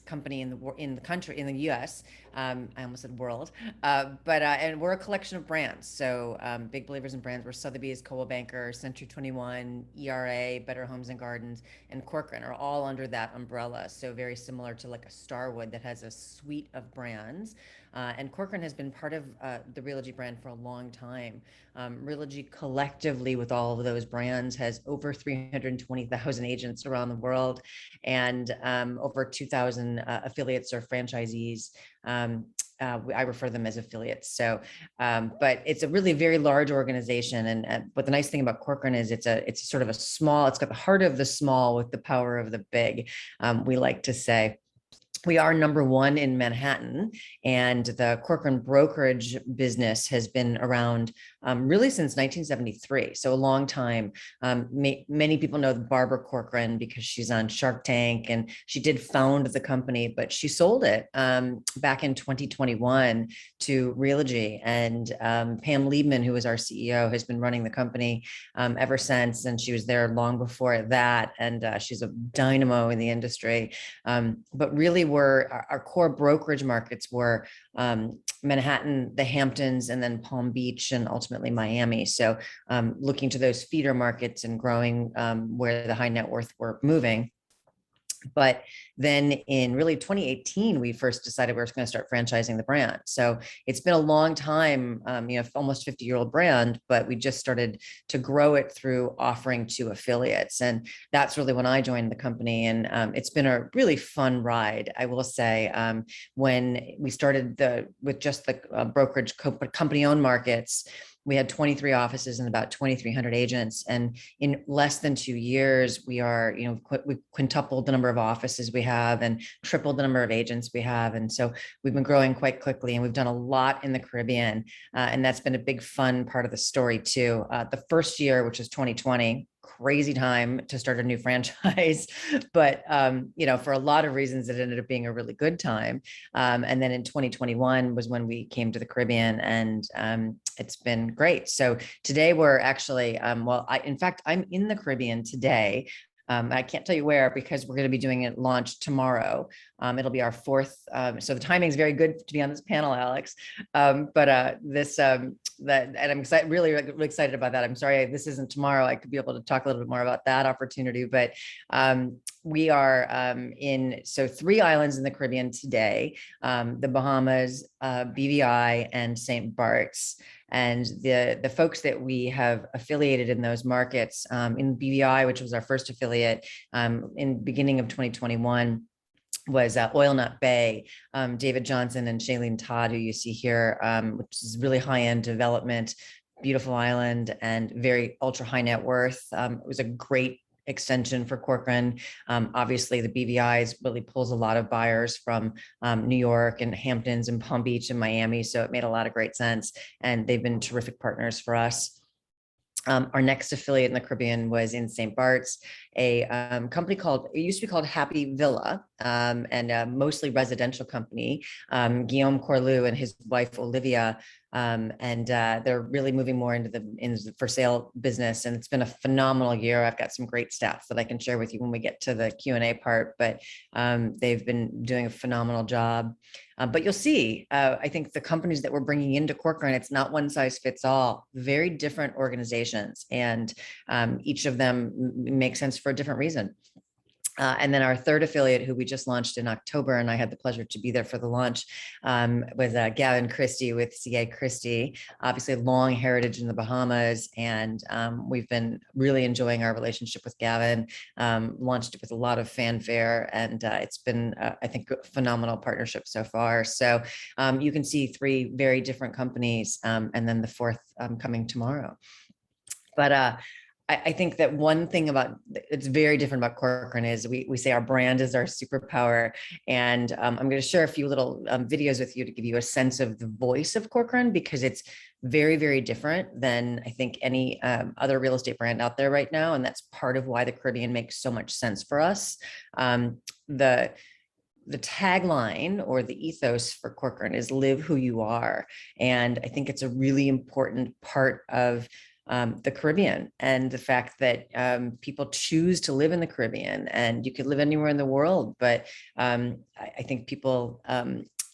E: company in the country, in the U.S. I almost said world, and we're a collection of brands. So big believers in brands. We're Sotheby's, Coldwell Banker, Century 21, ERA, Better Homes and Gardens, and Corcoran are all under that umbrella. So very similar to like a Starwood that has a suite of brands. And Corcoran has been part of the Realogy brand for a long time. Realogy collectively with all of those brands has over 320,000 agents around the world and over 2,000 affiliates or franchisees. I refer them as affiliates. So, but it's a really very large organization. And but the nice thing about Corcoran is it's sort of a small, it's got the heart of the small with the power of the big. We like to say. We are number one in Manhattan, and the Corcoran brokerage business has been around really since 1973. So a long time. Many people know Barbara Corcoran because she's on Shark Tank, and she did found the company, but she sold it back in 2021 to Realogy. And Pam Liebman, who is our CEO, has been running the company ever since, and she was there long before that. And she's a dynamo in the industry. But really, our core brokerage markets were Manhattan, the Hamptons, and then Palm Beach, and ultimately Miami. So looking to those feeder markets and growing where the high net worth were moving. But then in really 2018, we first decided we were going to start franchising the brand. So it's been a long time, almost 50-year-old brand, but we just started to grow it through offering to affiliates. And that's really when I joined the company. And it's been a really fun ride, I will say. When we started with just the brokerage company-owned markets, we had 23 offices and about 2,300 agents. And in less than 2 years, we quintupled the number of offices we have and tripled the number of agents we have. And so we've been growing quite quickly, and we've done a lot in the Caribbean. And that's been a big fun part of the story too. The first year, which is 2020, crazy time to start a new franchise, but for a lot of reasons, it ended up being a really good time. And then in 2021 was when we came to the Caribbean, and it's been great. So today we're actually, in fact, I'm in the Caribbean today. I can't tell you where because we're going to be doing it launch tomorrow. It'll be our fourth. So the timing is very good to be on this panel, Alex. And I'm excited, really excited about that. I'm sorry, this isn't tomorrow. I could be able to talk a little bit more about that opportunity, but we are in 3 islands in the Caribbean today, the Bahamas, BVI, and St. Bart's. And the folks that we have affiliated in those markets, in BVI, which was our first affiliate in beginning of 2021, was Oil Nut Bay, David Johnson and Shailene Todd, who you see here, which is really high-end development, beautiful island, and very ultra high net worth. It was a great extension for Corcoran. Obviously, the BVI's really pulls a lot of buyers from New York and Hamptons and Palm Beach and Miami. So it made a lot of great sense. And they've been terrific partners for us. Our next affiliate in the Caribbean was in St. Bart's, a company it used to be called Happy Villa, and a mostly residential company. Guillaume Corlew and his wife, Olivia, and they're really moving more into the for sale business. And it's been a phenomenal year. I've got some great stats that I can share with you when we get to the Q&A part, but they've been doing a phenomenal job. But you'll see, I think the companies that we're bringing into Corcoran, it's not one size fits all, very different organizations, and each of them makes sense for a different reason. And then our third affiliate, who we just launched in October, and I had the pleasure to be there for the launch, was Gavin Christie with CA Christie, obviously a long heritage in the Bahamas. And we've been really enjoying our relationship with Gavin, launched it with a lot of fanfare, and it's been, I think, a phenomenal partnership so far. So you can see 3 very different companies, and then the fourth coming tomorrow. But I think that one thing it's very different about Corcoran is we say our brand is our superpower. And I'm going to share a few little videos with you to give you a sense of the voice of Corcoran, because it's very, very different than I think any other real estate brand out there right now. And that's part of why the Caribbean makes so much sense for us. The tagline or the ethos for Corcoran is live who you are. And I think it's a really important part of the Caribbean, and the fact that people choose to live in the Caribbean, and you could live anywhere in the world. But I think people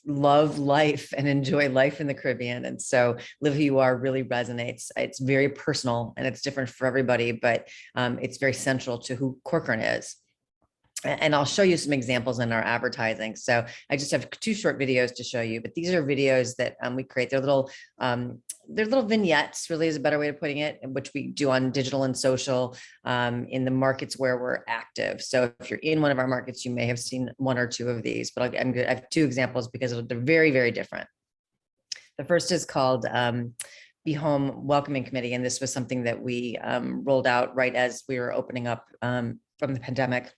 E: love life and enjoy life in the Caribbean. And so Live Who You Are really resonates. It's very personal and it's different for everybody, but it's very central to who Corcoran is. And I'll show you some examples in our advertising. So I just have 2 short videos to show you, but these are videos that we create. They're little vignettes, really is a better way of putting it, which we do on digital and social in the markets where we're active. So if you're in one of our markets, you may have seen 1 or 2 of these, but I have 2 examples because they're very, very different. The first is called Be Home Welcoming Committee. And this was something that we rolled out right as we were opening up from the pandemic.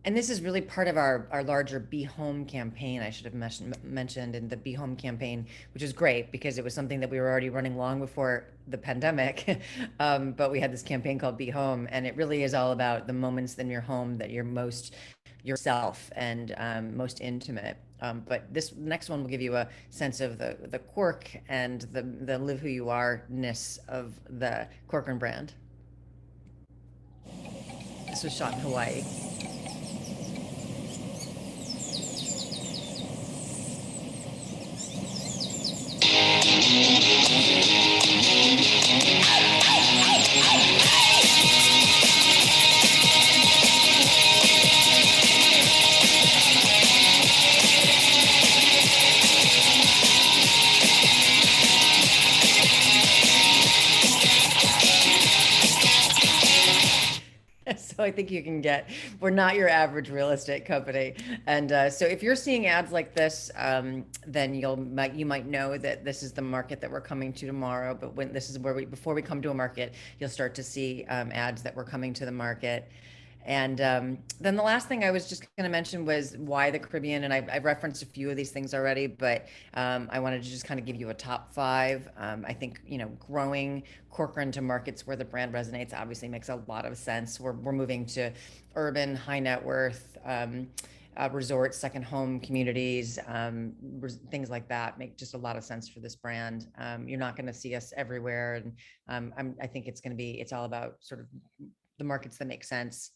E: And this is really part of our larger Be Home campaign. I should have mentioned in the Be Home campaign, which is great because it was something that we were already running long before the pandemic. But we had this campaign called Be Home, and it really is all about the moments in your home that you're most yourself and most intimate. But this next one will give you a sense of the Cork and the Live Who You Are-ness of the Corcoran brand. This was shot in Hawaii. So I think you can get, we're not your average real estate company. And so if you're seeing ads like this, then you might know that this is the market that we're coming to tomorrow. But when this is where before we come to a market, you'll start to see ads that we're coming to the market. And then the last thing I was just going to mention was why the Caribbean. And I've referenced a few of these things already, but I wanted to just kind of give you a top 5. I think, growing Corcoran to markets where the brand resonates obviously makes a lot of sense. We're moving to urban, high net worth resorts, second home communities, things like that make just a lot of sense for this brand. You're not going to see us everywhere. And I think it's all about sort of the markets that make sense.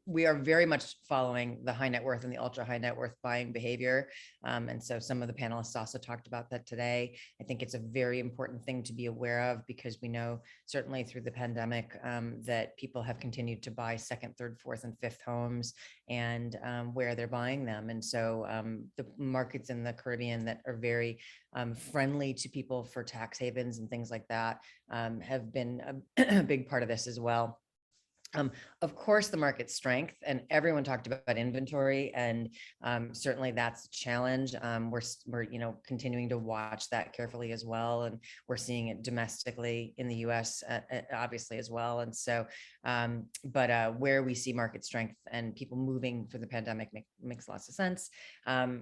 E: We are very much following the high net worth and the ultra high net worth buying behavior. And so some of the panelists also talked about that today. I think it's a very important thing to be aware of because we know certainly through the pandemic that people have continued to buy 2nd, 3rd, 4th, and 5th homes and where they're buying them. And so the markets in the Caribbean that are very friendly to people for tax havens and things like that have been a big part of this as well. Of course, the market strength, and everyone talked about inventory, and certainly that's a challenge. We're continuing to watch that carefully as well, and we're seeing it domestically in the U.S. Obviously as well. And so, but where we see market strength and people moving for the pandemic makes lots of sense.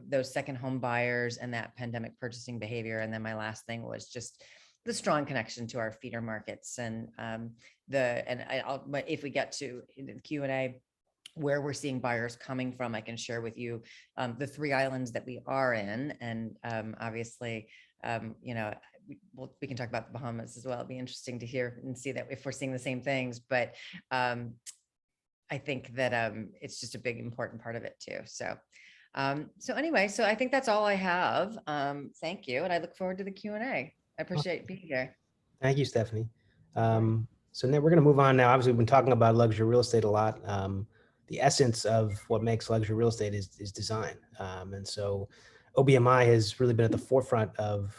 E: Those second home buyers and that pandemic purchasing behavior, and then my last thing was just the strong connection to our feeder markets and if we get to the Q&A where we're seeing buyers coming from, I can share with you the 3 islands that we are in, and obviously, we can talk about the Bahamas as well. It'd be interesting to hear and see that if we're seeing the same things, but I think that it's just a big important part of it too. So anyway, so I think that's all I have. Thank you, and I look forward to the Q&A. I appreciate being here.
B: Thank you, Stephanie. So now we're going to move on now. Obviously, we've been talking about luxury real estate a lot. The essence of what makes luxury real estate is design. And so OBMI has really been at the forefront of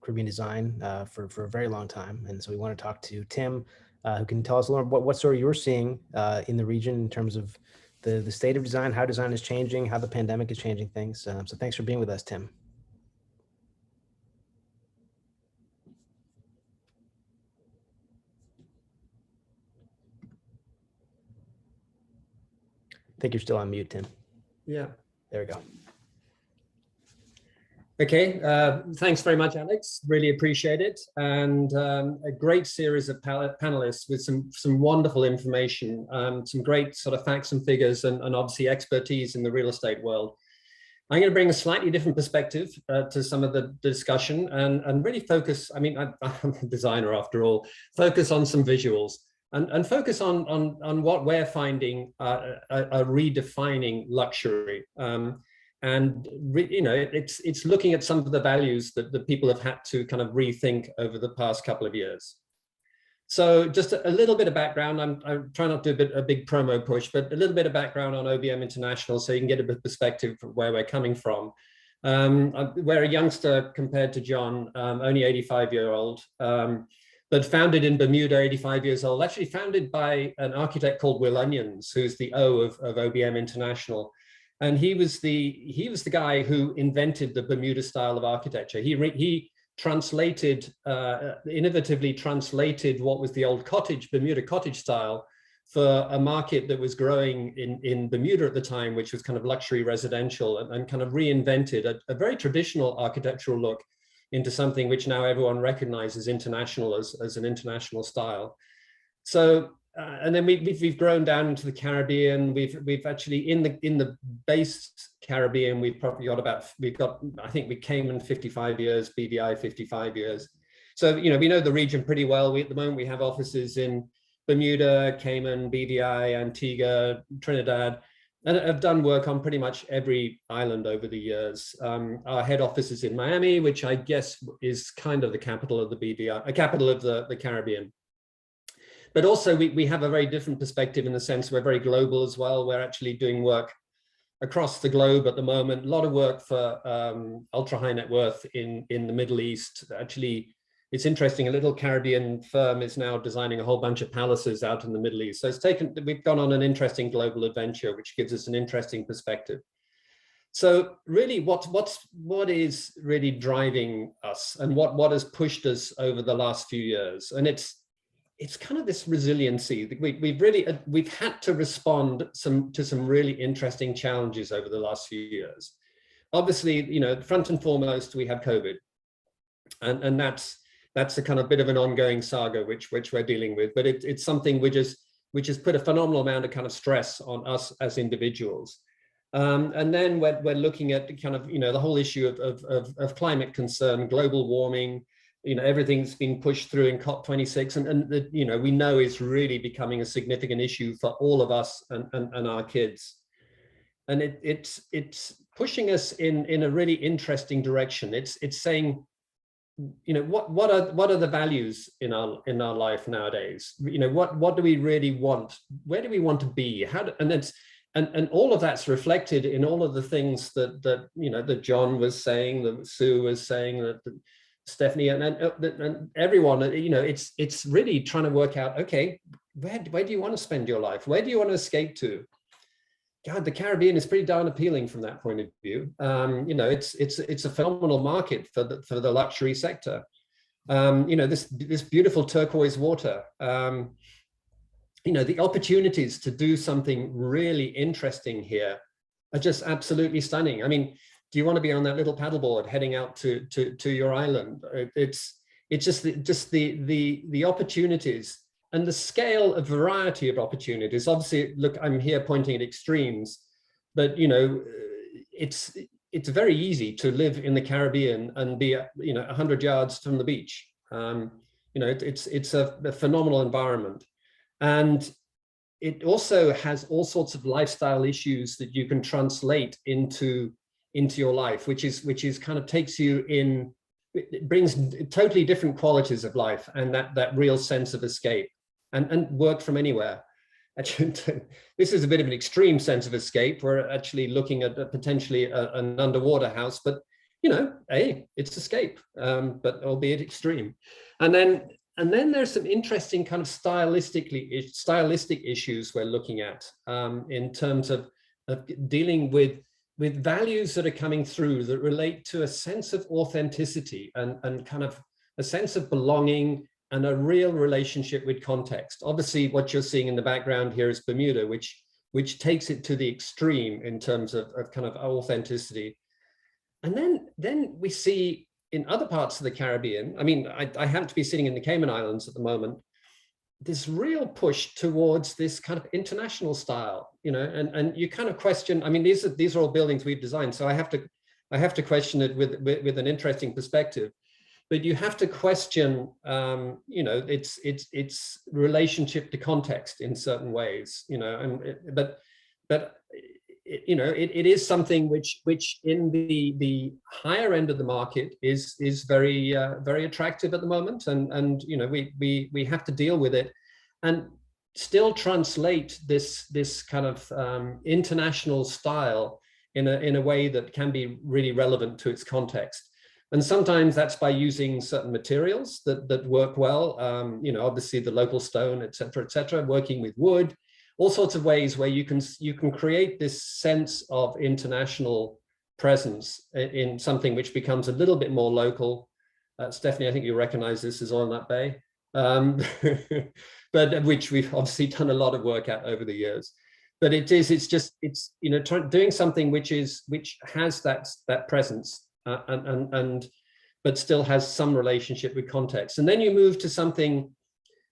B: Caribbean design for a very long time. And so we want to talk to Tim, who can tell us a little what sort of you're seeing in the region in terms of the state of design, how design is changing, how the pandemic is changing things. So thanks for being with us, Tim. I think you're still on mute, Tim.
G: Yeah.
B: There we go.
G: Okay, thanks very much, Alex. Really appreciate it. And a great series of panelists with some wonderful information, some great sort of facts and figures, and obviously expertise in the real estate world. I'm going to bring a slightly different perspective to some of the discussion and really focus, I mean, I'm a designer after all, focus on some visuals and focus on what we're finding a redefining luxury. It's looking at some of the values that the people have had to kind of rethink over the past couple of years. So just a little bit of background. I'm trying not to do a big promo push, but a little bit of background on OBM International so you can get a bit of perspective of where we're coming from. We're a youngster compared to John, only 85-year-old, but founded in Bermuda, 85 years old, actually founded by an architect called Will Onions, who's the O of OBM International. And he was the guy who invented the Bermuda style of architecture. He translated, innovatively translated what was the old Bermuda cottage style for a market that was growing in Bermuda at the time, which was kind of luxury residential, and kind of reinvented a very traditional architectural look into something which now everyone recognizes international as an international style. So, and then we've grown down into the Caribbean. We've actually in the base Caribbean, we've probably got I think we Cayman 55 years, BVI 55 years. So we know the region pretty well. At the moment we have offices in Bermuda, Cayman, BVI, Antigua, Trinidad, and I've done work on pretty much every island over the years. Our head office is in Miami, which I guess is kind of the capital of the BVI, capital of the Caribbean. But also we have a very different perspective in the sense we're very global as well. We're actually doing work across the globe at the moment, a lot of work for ultra high net worth in the Middle East. Actually, it's interesting, a little Caribbean firm is now designing a whole bunch of palaces out in the Middle East. So we've gone on an interesting global adventure, which gives us an interesting perspective. So really what is really driving us and what has pushed us over the last few years? And it's kind of this resiliency. We've had to respond to some really interesting challenges over the last few years. Obviously, front and foremost, we have COVID, and that's a kind of bit of an ongoing saga which we're dealing with. But it's something which has put a phenomenal amount of kind of stress on us as individuals. And then we're looking at kind of the whole issue of climate concern, global warming. Everything's been pushed through in COP26, and we know it's really becoming a significant issue for all of us and our kids. And it's pushing us in a really interesting direction. It's saying, what are the values in our life nowadays? What do we really want? Where do we want to be? And all of that's reflected in all of the things that John was saying, that Sue was saying, that Stephanie and everyone. It's really trying to work out, okay, where do you want to spend your life? Where do you want to escape to? God, the Caribbean is pretty darn appealing from that point of view. It's a phenomenal market for the luxury sector. This beautiful turquoise water. The opportunities to do something really interesting here are just absolutely stunning. I mean, do you want to be on that little paddleboard heading out to your island? It's just the opportunities and the scale of variety of opportunities. Obviously, look, I'm here pointing at extremes, but it's very easy to live in the Caribbean and be 100 yards from the beach. It's a phenomenal environment, and it also has all sorts of lifestyle issues that you can translate into your life, which is kind of takes you in. It brings totally different qualities of life and that real sense of escape and work from anywhere. Actually, this is a bit of an extreme sense of escape. We're actually looking at potentially an underwater house, but hey, it's escape, but albeit extreme. And then there's some interesting kind of stylistic issues we're looking at in terms of dealing with values that are coming through that relate to a sense of authenticity and kind of a sense of belonging and a real relationship with context. Obviously, what you're seeing in the background here is Bermuda, which takes it to the extreme in terms of kind of authenticity. then we see in other parts of the Caribbean, I mean, I happen to be sitting in the Cayman Islands at the moment, this real push towards this kind of international style, you know, and you kind of question, I mean, these are all buildings we've designed, so I have to question it with an interesting perspective. But you have to question, you know, its relationship to context in certain ways, you know, but you know, it is something which in the higher end of the market is very very attractive at the moment, and you know, we have to deal with it and still translate this kind of international style in a way that can be really relevant to its context. And sometimes that's by using certain materials that work well, you know, obviously the local stone, et cetera, working with wood, all sorts of ways where you can create this sense of international presence in something which becomes a little bit more local. Stephanie, I think you recognize this as Oil Nut Bay, but which we've obviously done a lot of work at over the years. But it's you know, doing something which has that presence. But still has some relationship with context. And then you move to something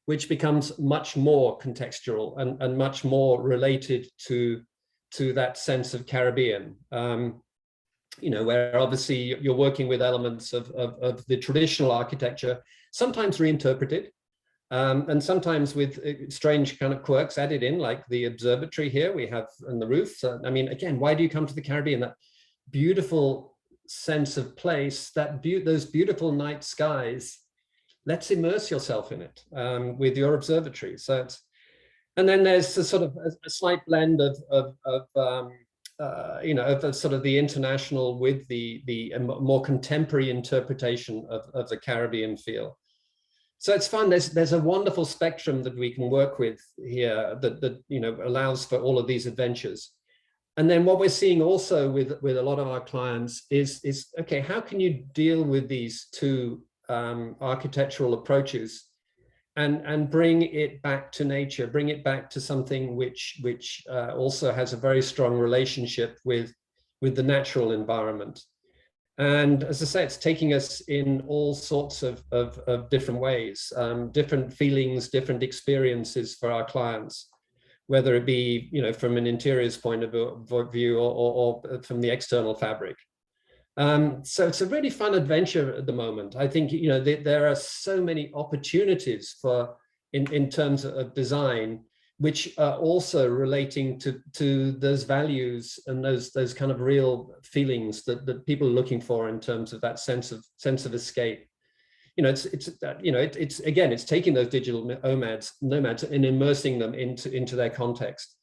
G: which becomes much more contextual and much more related to that sense of Caribbean. You know, where obviously you're working with elements of the traditional architecture, sometimes reinterpreted, and sometimes with strange kind of quirks added in, like the observatory here we have on the roof. So, I mean, again, why do you come to the Caribbean? That beautiful sense of place, those beautiful night skies, let's immerse yourself in it with your observatory. So it's, and then there's a sort of a slight blend of you know, of the sort of the international with the more contemporary interpretation of the Caribbean feel. So it's fun. There's a wonderful spectrum that we can work with here that you know, allows for all of these adventures. And then what we're seeing also with a lot of our clients is okay, how can you deal with these two architectural approaches and bring it back to nature, bring it back to something which also has a very strong relationship with the natural environment. And as I say, it's taking us in all sorts of different ways, different feelings, different experiences for our clients, whether it be, you know, from an interiors point of view or from the external fabric. So it's a really fun adventure at the moment. I think, you know, there are so many opportunities for in terms of design, which are also relating to those values and those kind of real feelings that people are looking for in terms of that sense of escape. You know, it's again, it's taking those digital nomads and immersing them into their context.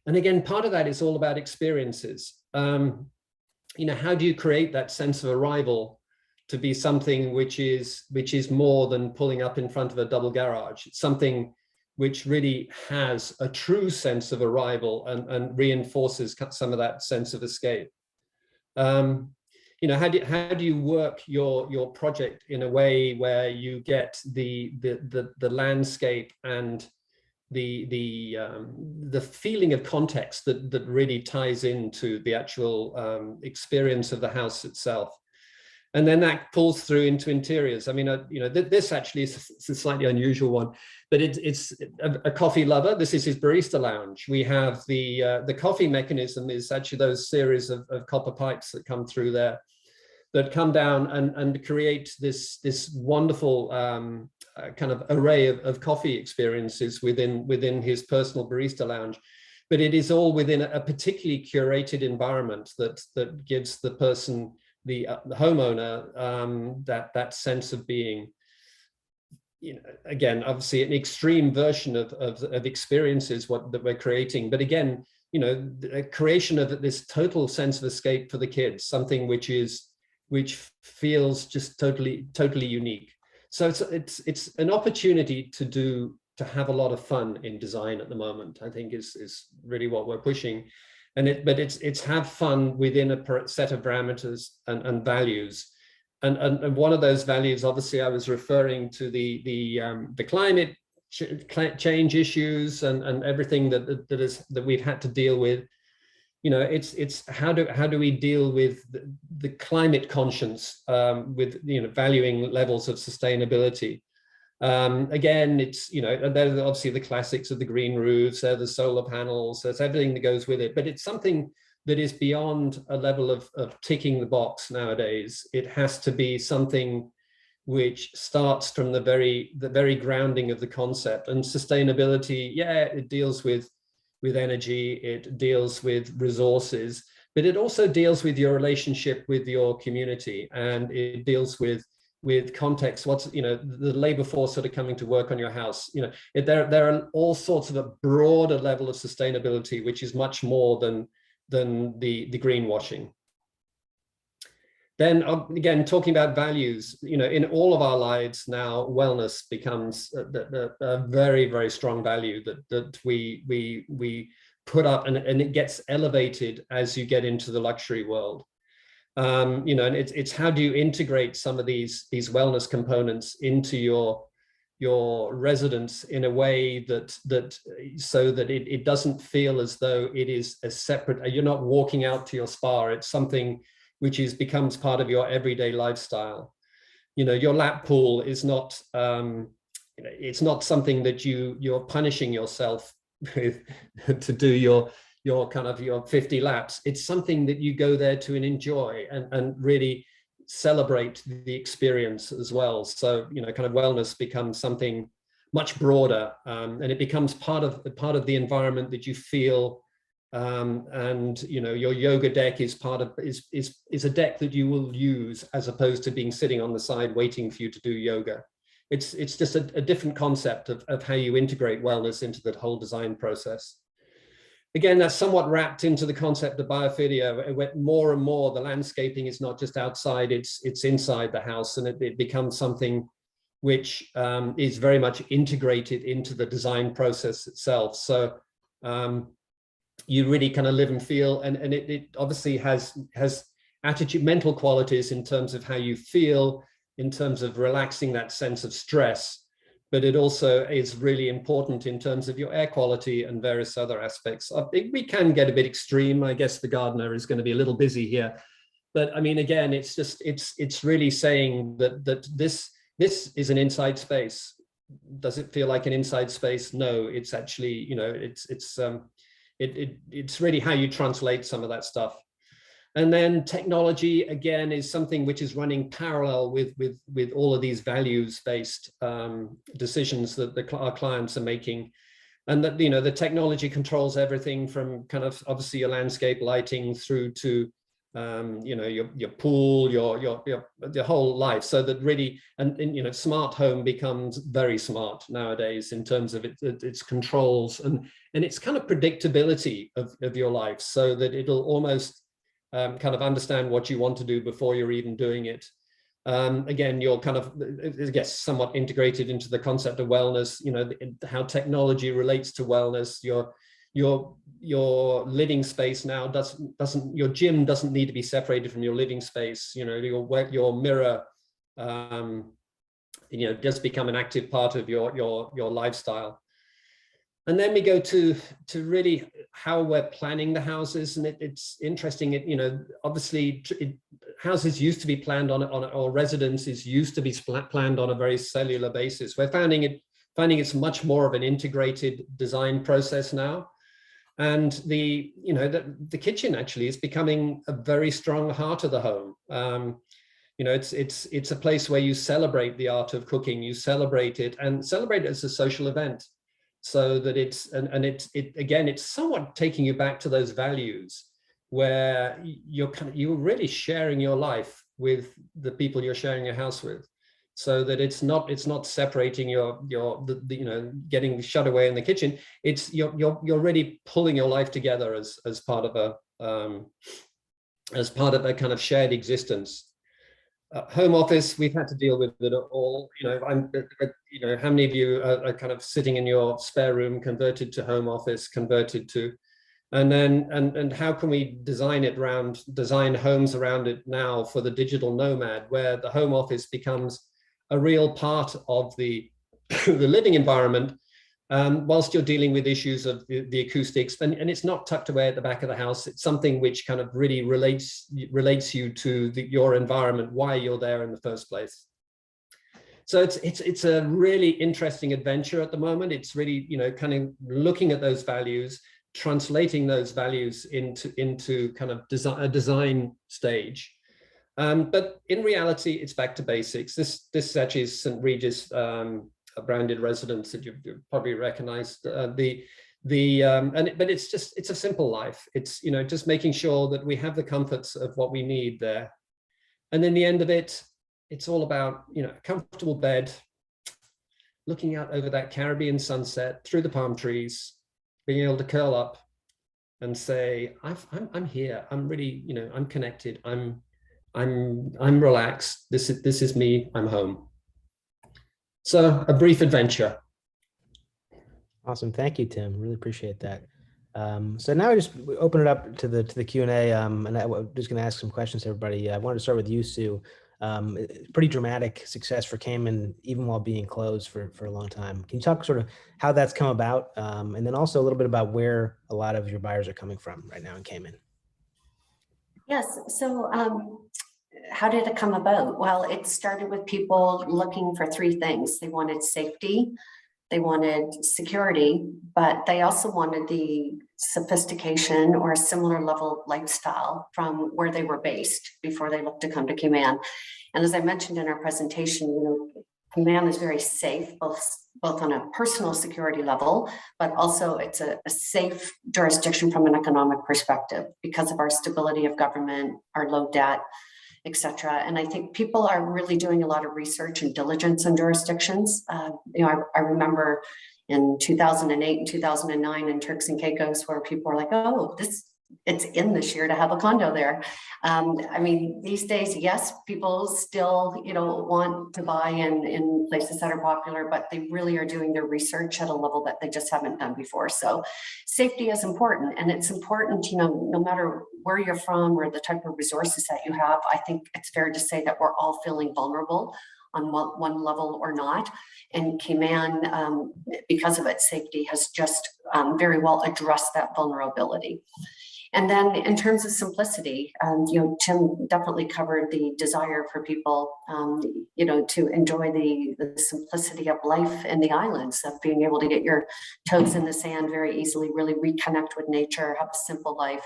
G: And again, part of that is all about experiences. You know, how do you create that sense of arrival to be something which is more than pulling up in front of a double garage? It's something which really has a true sense of arrival and reinforces some of that sense of escape. You know, how do you work your project in a way where you get the landscape and the feeling of context that really ties into the actual experience of the house itself, and then that pulls through into interiors. I mean, you know, this actually is a slightly unusual one, but it's a coffee lover. This is his barista lounge. We have the coffee mechanism is actually those series of copper pipes that come through there, that come down and create this wonderful kind of array of coffee experiences within his personal barista lounge. But it is all within a particularly curated environment that gives the person, the homeowner, that sense of being, you know, again, obviously an extreme version of experiences that we're creating. But again, you know, the creation of this total sense of escape for the kids, something which feels just totally unique. So it's an opportunity to have a lot of fun in design at the moment, I think is really what we're pushing. But it's have fun within a set of parameters and values. And one of those values, obviously, I was referring to the climate change issues and everything that we've had to deal with. it's how do we deal with the climate conscience, with valuing levels of sustainability. Again, it's there's obviously the classics of the green roofs, the solar panels, there's everything that goes with it, but it's something that is beyond a level of ticking the box nowadays. It has to be something which starts from the very grounding of the concept. And sustainability, yeah, it deals with energy, it deals with resources, but it also deals with your relationship with your community, and it deals with context. What's the labor force sort of coming to work on your house. There are all sorts of a broader level of sustainability, which is much more than the greenwashing. Then again, talking about values, in all of our lives now, wellness becomes a very, very strong value that we put up, and it gets elevated as you get into the luxury world. And it's how do you integrate some of these wellness components into your residence in a way that so that it doesn't feel as though it is a separate. You're not walking out to your spa. It's something which becomes part of your everyday lifestyle. Your lap pool is not, it's not something that you're punishing yourself with to do your 50 laps. It's something that you go there to enjoy and really celebrate the experience as well. So, kind of wellness becomes something much broader, and it becomes part of the environment that you feel. And your yoga deck is is a deck that you will use, as opposed to being sitting on the side waiting for you to do yoga. It's just a different concept of how you integrate wellness into the whole design process. Again, that's somewhat wrapped into the concept of biophilia, where more and more the landscaping is not just outside, it's inside the house, and it becomes something which is very much integrated into the design process itself. So you really kind of live and feel, and it obviously has attitude, mental qualities in terms of how you feel, in terms of relaxing that sense of stress, but it also is really important in terms of your air quality and various other aspects. I think we can get a bit extreme. I guess the gardener is going to be a little busy here, but I mean, again, it's really saying that this is an inside space. Does it feel like an inside space? No, it's actually, it's really how you translate some of that stuff. And then technology, again, is something which is running parallel with all of these values-based decisions that our clients are making. And that, the technology controls everything from kind of obviously your landscape lighting through to, your pool, your whole life. So that really, and smart home becomes very smart nowadays in terms of its controls and its kind of predictability of your life, so that it'll almost kind of understand what you want to do before you're even doing it. Again, you're kind of, I guess, somewhat integrated into the concept of wellness, how technology relates to wellness. Your living space now your gym doesn't need to be separated from your living space. Your mirror, just become an active part of your lifestyle. And then we go to really how we're planning the houses, and it's interesting. Obviously, houses used to be planned or residences used to be planned on a very cellular basis. We're finding it's much more of an integrated design process now, and the kitchen actually is becoming a very strong heart of the home. It's a place where you celebrate the art of cooking, you celebrate it as a social event. So that it's somewhat taking you back to those values where you're really sharing your life with the people you're sharing your house with, so that it's not separating getting shut away in the kitchen. It's you're really pulling your life together as part of a kind of shared existence. Home office, we've had to deal with it all. How many of you are kind of sitting in your spare room, converted to home office, and how can we design homes around it now for the digital nomad, where the home office becomes a real part of the the living environment, whilst you're dealing with issues of the acoustics, and it's not tucked away at the back of the house. It's something which kind of really relates you to your environment, why you're there in the first place. So it's a really interesting adventure at the moment. It's really, you know, kind of looking at those values, translating those values into kind of a design stage. But in reality, it's back to basics. This actually is St. Regis a branded residence that you've probably recognized. But it's a simple life. It's, you know, just making sure that we have the comforts of what we need there. And then the end of it, it's all about, you know, a comfortable bed, looking out over that Caribbean sunset through the palm trees, being able to curl up and say, I'm here. I'm really, you know, I'm connected. I'm relaxed. This is me. I'm home. So a brief adventure.
B: Awesome. Thank you, Tim. Really appreciate that. So now we open it up to the Q&A, and I'm just going to ask some questions to everybody. I wanted to start with you, Sue. Pretty dramatic success for Cayman, even while being closed for a long time. Can you talk sort of how that's come about, and then also a little bit about where a lot of your buyers are coming from right now in Cayman?
A: Yes. So how did it come about? Well, it started with people looking for three things. They wanted safety, they wanted security, but they also wanted the sophistication or a similar level lifestyle from where they were based before they looked to come to Cayman. And as I mentioned in our presentation, you know, Cayman is very safe, both on a personal security level, but also it's a safe jurisdiction from an economic perspective because of our stability of government, our low debt, et cetera. And I think people are really doing a lot of research and diligence in jurisdictions. You know, I remember in 2008 and 2009 in Turks and Caicos where people were like, oh, it's in this year to have a condo there. I mean, these days, yes, people still, you know, want to buy in places that are popular, but they really are doing their research at a level that they just haven't done before. So safety is important, and it's important, you know, no matter where you're from or the type of resources that you have. I think it's fair to say that we're all feeling vulnerable on one level or not. And Cayman, because of its safety, has just very well addressed that vulnerability. And then in terms of simplicity, you know, Tim definitely covered the desire for people, you know, to enjoy the simplicity of life in the islands, of being able to get your toes in the sand very easily, really reconnect with nature, have a simple life.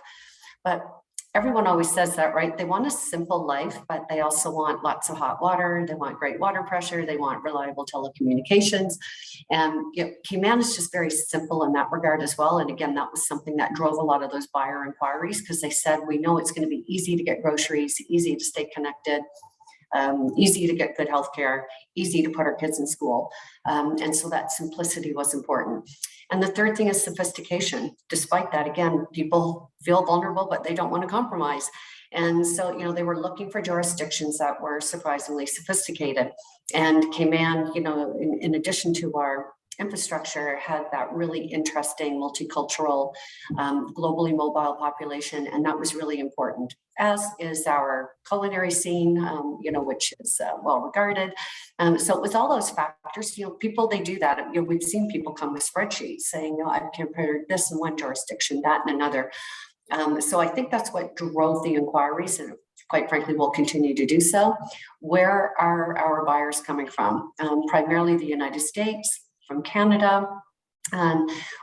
A: But everyone always says that, right? They want a simple life, but they also want lots of hot water. They want great water pressure. They want reliable telecommunications. And you know, Cayman is just very simple in that regard as well. And again, that was something that drove a lot of those buyer inquiries, because they said, we know it's going to be easy to get groceries, easy to stay connected, easy to get good healthcare, easy to put our kids in school. And so that simplicity was important. And the third thing is sophistication. Despite that, again, people feel vulnerable, but they don't want to compromise. And so, you know, they were looking for jurisdictions that were surprisingly sophisticated. And Cayman, you know, in addition to our infrastructure, had that really interesting multicultural, globally mobile population. And that was really important, as is our culinary scene, you know, which is well regarded. So with all those factors, you know, people, they do that. You know, we've seen people come with spreadsheets saying, you know, I've compared this in one jurisdiction, that in another. So I think that's what drove the inquiries, and quite frankly, will continue to do so. Where are our buyers coming from? Primarily the United States, from Canada.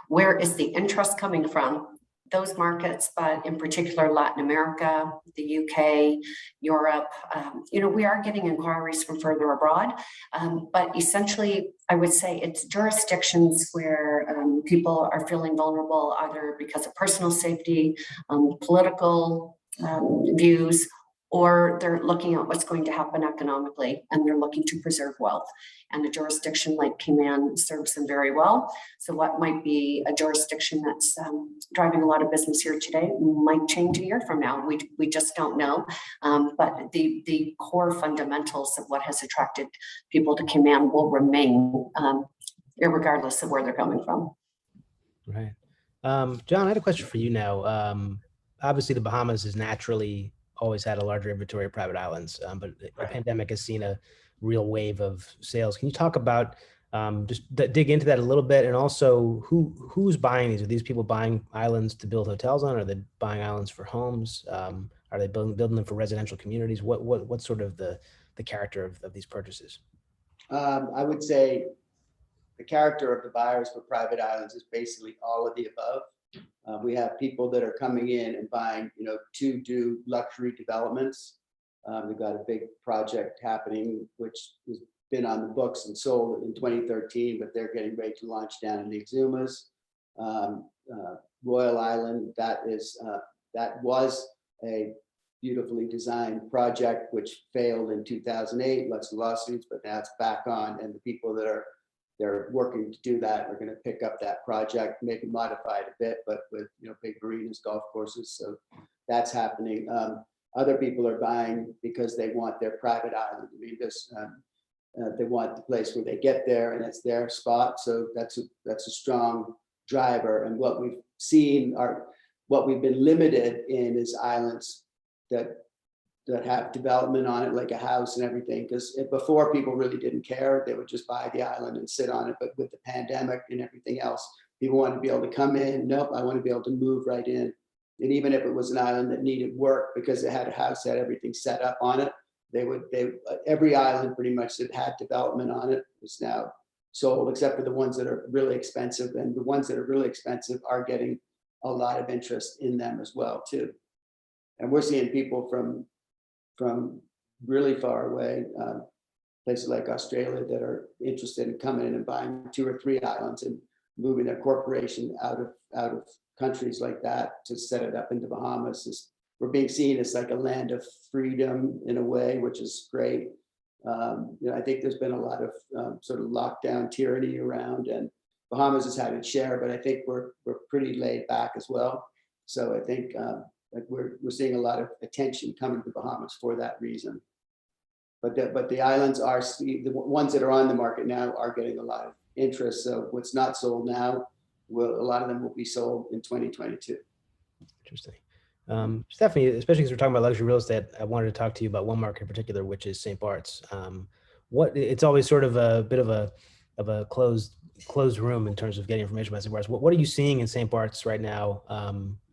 A: Where is the interest coming from? Those markets, but in particular Latin America, the UK, Europe. You know, we are getting inquiries from further abroad, but essentially I would say it's jurisdictions where people are feeling vulnerable, either because of personal safety, political views, or they're looking at what's going to happen economically, and they're looking to preserve wealth. And a jurisdiction like Cayman serves them very well. So what might be a jurisdiction that's driving a lot of business here today might change a year from now. We just don't know. But the core fundamentals of what has attracted people to Cayman will remain, irregardless of where they're coming from.
B: Right. John, I had a question for you now. Obviously, the Bahamas has naturally always had a larger inventory of private islands, but the pandemic has seen a real wave of sales. Can you talk about Just dig into that a little bit, and also who's buying these? Are these people buying islands to build hotels on? Are they buying islands for homes? Are they building them for residential communities? What's sort of the character of these purchases?
C: I would say the character of the buyers for private islands is basically all of the above. We have people that are coming in and buying, to do luxury developments. We've got a big project happening, which has been on the books and sold in 2013, but they're getting ready to launch down in the Exumas. Royal Island, that was a beautifully designed project which failed in 2008, lots of lawsuits, but now it's back on, and the people that they're working to do that are going to pick up that project, maybe modify it a bit, but with big marinas, golf courses. So that's happening. Other people are buying because they want their private island. I mean, they want the place where they get there and it's their spot. So that's a strong driver. And what we've seen what we've been limited in is islands that have development on it, like a house and everything. Because before, people really didn't care. They would just buy the island and sit on it. But with the pandemic and everything else, people wanted to be able to come in. Nope, I want to be able to move right in. And even if it was an island that needed work because it had a house, had everything set up on it, every island pretty much that had development on it is now sold, except for the ones that are really expensive. And the ones that are really expensive are getting a lot of interest in them as well too. And we're seeing people from really far away, places like Australia, that are interested in coming in and buying 2 or 3 islands and moving their corporation out of countries like that to set it up in the Bahamas. We're being seen as like a land of freedom in a way, which is great. I think there's been a lot of sort of lockdown tyranny around, and Bahamas has had its share, but I think we're pretty laid back as well. So I think we're seeing a lot of attention coming to Bahamas for that reason. But the islands are the ones that are on the market now are getting a lot of interest. So what's not sold now, a lot of them will be sold in 2022.
B: Interesting. Stephanie, especially because we're talking about luxury real estate, I wanted to talk to you about one market in particular, which is St. Bart's. It's always sort of a bit of a closed room in terms of getting information about St. Bart's. What are you seeing in St. Bart's right now?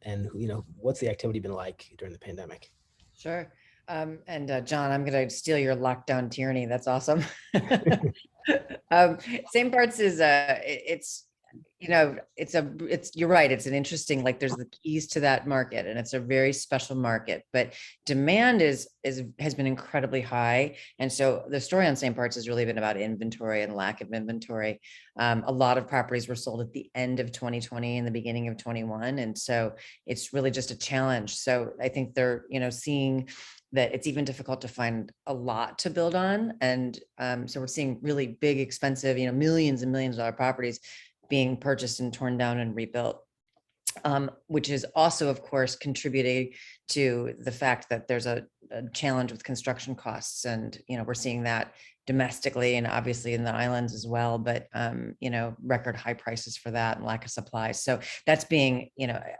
B: And what's the activity been like during the pandemic?
E: Sure. John, I'm going to steal your lockdown tyranny. That's awesome. St. Bart's is you're right. It's an interesting, there's the keys to that market, and it's a very special market, but demand has been incredibly high. And so the story on St. Bart's has really been about inventory and lack of inventory. A lot of properties were sold at the end of 2020 and the beginning of 21. And so it's really just a challenge. So I think they're, seeing that it's even difficult to find a lot to build on. And so we're seeing really big, expensive, millions and millions of dollar properties being purchased and torn down and rebuilt, which is also, of course, contributing to the fact that there's a challenge with construction costs. And, we're seeing that domestically and obviously in the islands as well, but, record high prices for that and lack of supply. So that's being,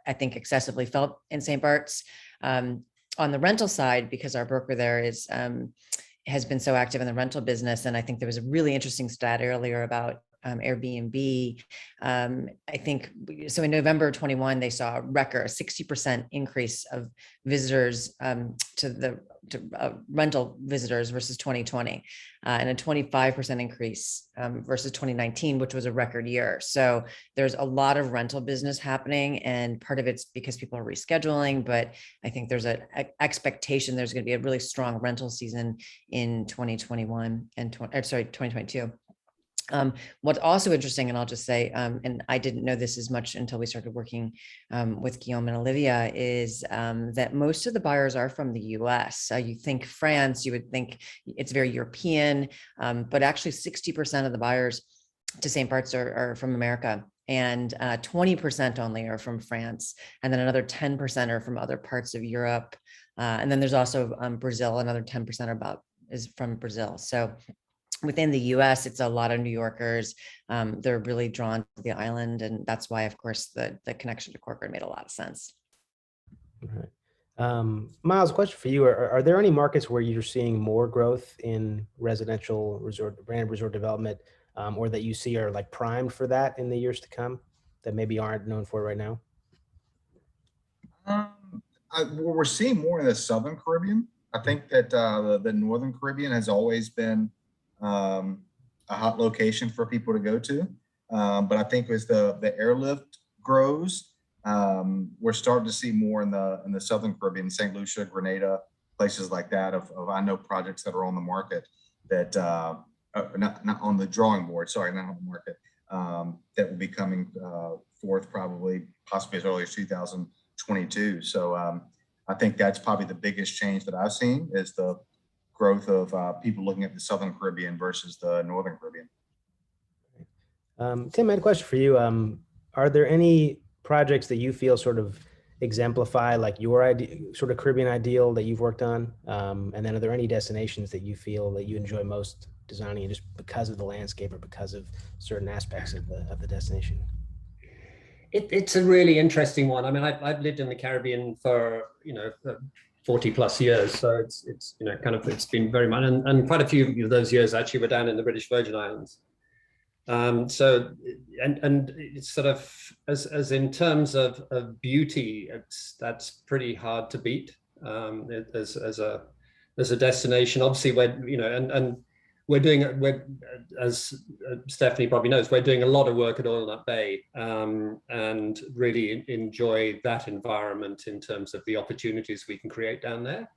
E: I think excessively felt in St. Bart's. On the rental side, because our broker there has been so active in the rental business. And I think there was a really interesting stat earlier about Airbnb. I think so. In November 21, they saw a 60% increase of visitors to rental visitors versus 2020, and a 25% increase versus 2019, which was a record year. So there's a lot of rental business happening, and part of it's because people are rescheduling. But I think there's an expectation there's going to be a really strong rental season in 2021 and 2022. What's also interesting, and I'll just say, and I didn't know this as much until we started working with Guillaume and Olivia, is that most of the buyers are from the US. You think France, you would think it's very European, but actually 60% of the buyers to St. Bart's are from America, and 20% only are from France. And then another 10% are from other parts of Europe. And then there's also Brazil, another 10% is from Brazil. So within the US, it's a lot of New Yorkers. They're really drawn to the island. And that's why, of course, the connection to Corcoran made a lot of sense.
B: All right. Miles, question for you. Are there any markets where you're seeing more growth in residential branded resort development or that you see are like primed for that in the years to come that maybe aren't known for right now?
D: Well, we're seeing more in the Southern Caribbean. I think that the Northern Caribbean has always been a hot location for people to go to. But I think as the airlift grows, we're starting to see more in the Southern Caribbean, St. Lucia, Grenada, places like that. I know projects that are on the market that not on the drawing board. Sorry, not on the market. That will be coming forth probably possibly as early as 2022. So I think that's probably the biggest change that I've seen is the growth of people looking at the Southern Caribbean versus the Northern Caribbean.
B: Tim, I had a question for you. Are there any projects that you feel sort of exemplify like your sort of Caribbean ideal that you've worked on? And then are there any destinations that you feel that you enjoy most designing just because of the landscape or because of certain aspects of the destination?
G: It's a really interesting one. I mean, I've lived in the Caribbean for 40 plus years, so it's it's been very much, and quite a few of those years actually were down in the British Virgin Islands. So it's sort of as in terms of beauty, that's pretty hard to beat as a destination. Obviously, we're as Stephanie probably knows, we're doing a lot of work at Oil Nut Bay, and really enjoy that environment in terms of the opportunities we can create down there.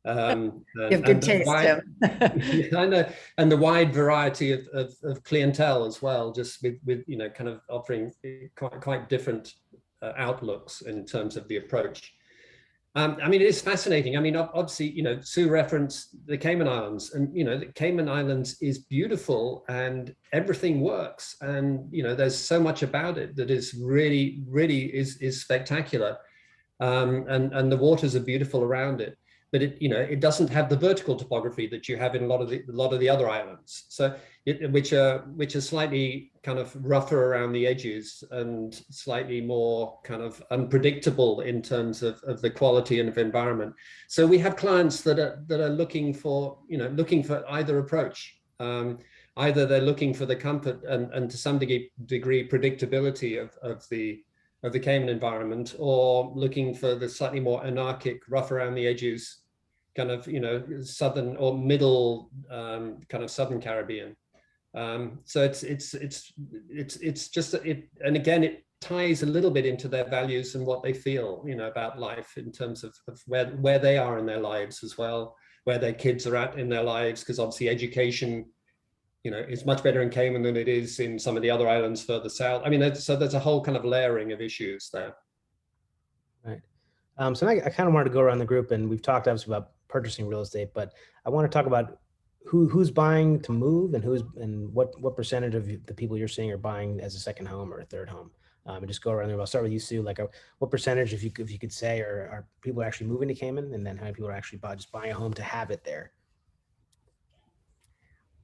E: You have good taste, Tim.
G: I know, and the wide variety of clientele as well, just with kind of offering quite different outlooks in terms of the approach. I mean, it is fascinating. I mean, obviously, Sue referenced the Cayman Islands, and the Cayman Islands is beautiful and everything works, and there's so much about it that is really is spectacular, and the waters are beautiful around it. But it doesn't have the vertical topography that you have in a lot of the other islands. So which are slightly kind of rougher around the edges and slightly more kind of unpredictable in terms of the quality and of environment. So we have clients that are looking for either approach. Either they're looking for the comfort and to some degree predictability of the Cayman environment, or looking for the slightly more anarchic, rough around the edges, kind of southern or middle kind of Southern Caribbean. So it's just and again it ties a little bit into their values and what they feel about life in terms of where they are in their lives as well, where their kids are at in their lives, because obviously education is much better in Cayman than it is in some of the other islands further south. I mean, so there's a whole kind of layering of issues there.
B: Right. So I kind of wanted to go around the group, and we've talked obviously about purchasing real estate, but I want to talk about who's buying to move and what percentage of the people you're seeing are buying as a second home or a third home. And just go around there. I'll start with you, Sue. Like, what percentage, if you could say, are people actually moving to Cayman, and then how many people are actually just buying a home to have it there?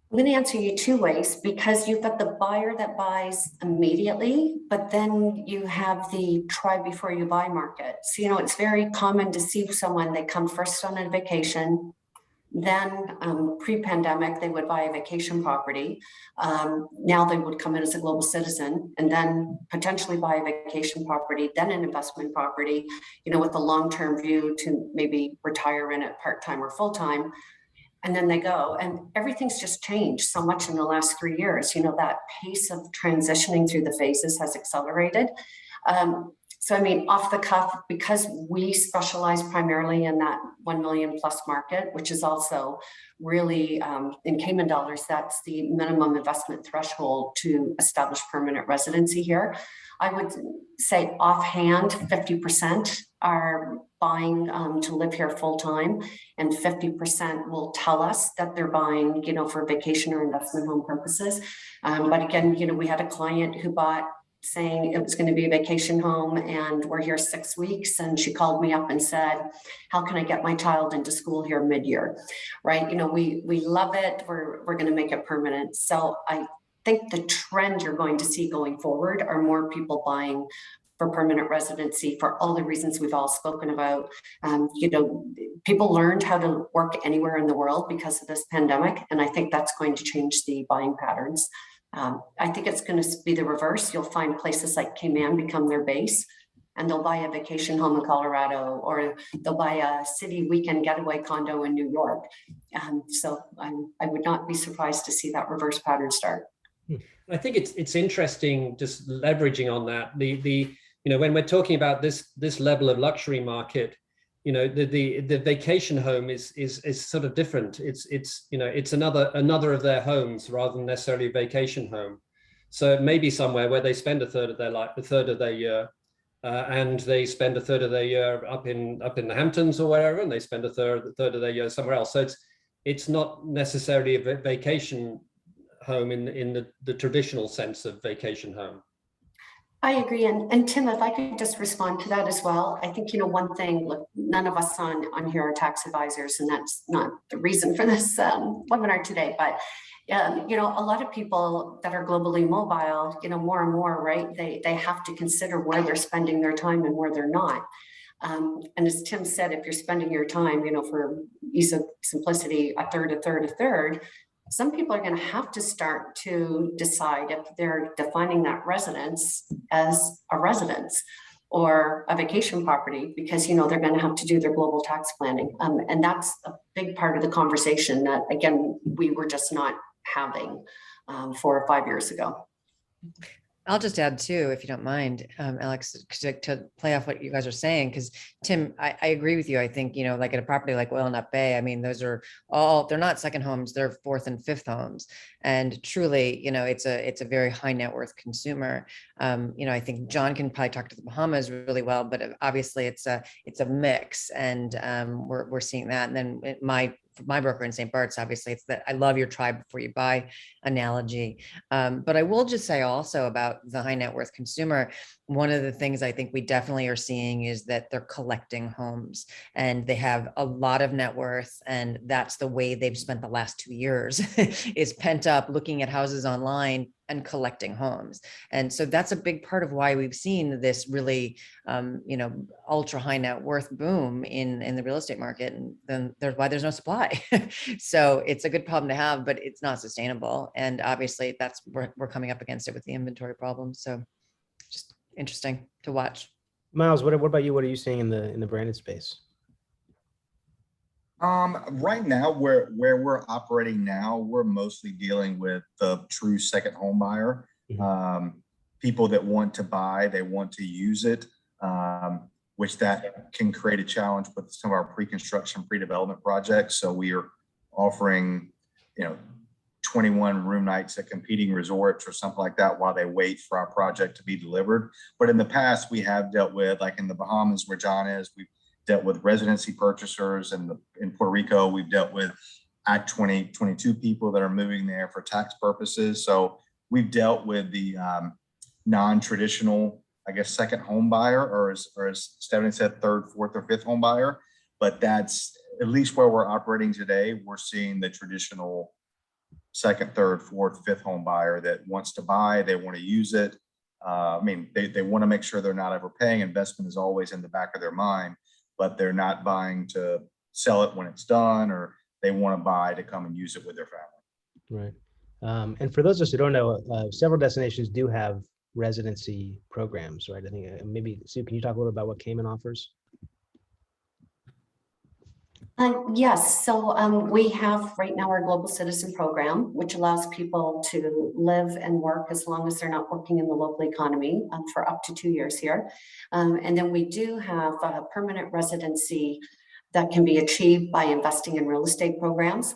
A: I'm going to answer you two ways, because you've got the buyer that buys immediately, but then you have the try before you buy market. So, it's very common to see someone, they come first on a vacation, then pre-pandemic, they would buy a vacation property. Now they would come in as a global citizen and then potentially buy a vacation property, then an investment property, with a long-term view to maybe retire in it part-time or full-time. And then they go, and everything's just changed so much in the last 3 years. That pace of transitioning through the phases has accelerated. So, I mean, off the cuff, because we specialize primarily in that 1 million plus market, which is also really in Cayman dollars, that's the minimum investment threshold to establish permanent residency here. I would say offhand, 50% are buying to live here full time, and 50% will tell us that they're buying, for vacation or investment home purposes. But again, we had a client who bought saying it was going to be a vacation home, and we're here 6 weeks, and she called me up and said, how can I get my child into school here mid-year? Right? We love it. We're going to make it permanent. So I think the trend you're going to see going forward are more people buying for permanent residency for all the reasons we've all spoken about. People learned how to work anywhere in the world because of this pandemic, and I think that's going to change the buying patterns I think it's going to be the reverse. You'll find places like Cayman become their base, and they'll buy a vacation home in Colorado, or they'll buy a city weekend getaway condo in New York. So I would not be surprised to see that reverse pattern start.
G: I think it's interesting just leveraging on that. When we're talking about this level of luxury market, the vacation home is sort of different. It's another of their homes rather than necessarily a vacation home. So it may be somewhere where they spend a third of their life, a third of their year, and they spend a third of their year up in the Hamptons or wherever, and they spend a third of their year somewhere else. So it's not necessarily a vacation home in the traditional sense of vacation home.
A: I agree. And Tim, if I could just respond to that as well. I think, one thing, look, none of us on here are tax advisors, and that's not the reason for this webinar today. But, a lot of people that are globally mobile, more and more, right, they have to consider where they're spending their time and where they're not. And as Tim said, if you're spending your time, for ease of simplicity, a third, some people are going to have to start to decide if they're defining that residence as a residence or a vacation property, because, they're going to have to do their global tax planning. And that's a big part of the conversation that, again, we were just not having 4 or 5 years ago.
E: I'll just add too, if you don't mind, Alex, to play off what you guys are saying, because Tim, I agree with you. I think, like at a property like Oil Nut Bay, I mean, those are they're not second homes, they're fourth and fifth homes. And truly, it's a very high net worth consumer. I think John can probably talk to the Bahamas really well, but obviously it's a mix, and we're seeing that. And then my broker in St. Bart's, obviously, it's that I love your tribe before you buy analogy. But I will just say also about the high net worth consumer, one of the things I think we definitely are seeing is that they're collecting homes, and they have a lot of net worth. And that's the way they've spent the last 2 years is pent up looking at houses online and collecting homes. And so that's a big part of why we've seen this really, ultra high net worth boom in the real estate market. And then there's no supply. So it's a good problem to have, but it's not sustainable. And obviously we're coming up against it with the inventory problem. So just interesting to watch.
B: Miles, what about you? What are you seeing in the branded space?
D: Right now, where we're operating now, we're mostly dealing with the true second home buyer. People that want to buy, they want to use it, which that can create a challenge with some of our pre-construction, pre-development projects. So we are offering, 21 room nights at competing resorts or something like that while they wait for our project to be delivered. But in the past, we have dealt with, like in the Bahamas where John is, we've dealt with residency purchasers, and in Puerto Rico, we've dealt with Act 2022 people that are moving there for tax purposes. So we've dealt with the non-traditional, I guess, second home buyer, or as Stephanie said, third, fourth, or fifth home buyer. But that's at least where we're operating today. We're seeing the traditional second, third, fourth, fifth home buyer that wants to buy, they want to use it. They want to make sure they're not overpaying. Investment is always in the back of their mind, but they're not buying to sell it when it's done, or they want to buy to come and use it with their family.
B: Right. And for those of us who don't know, several destinations do have residency programs, right? I think maybe, Sue, can you talk a little about what Cayman offers?
A: Yes, so we have right now our Global Citizen Program, which allows people to live and work as long as they're not working in the local economy for up to 2 years here. And then we do have a permanent residency that can be achieved by investing in real estate programs.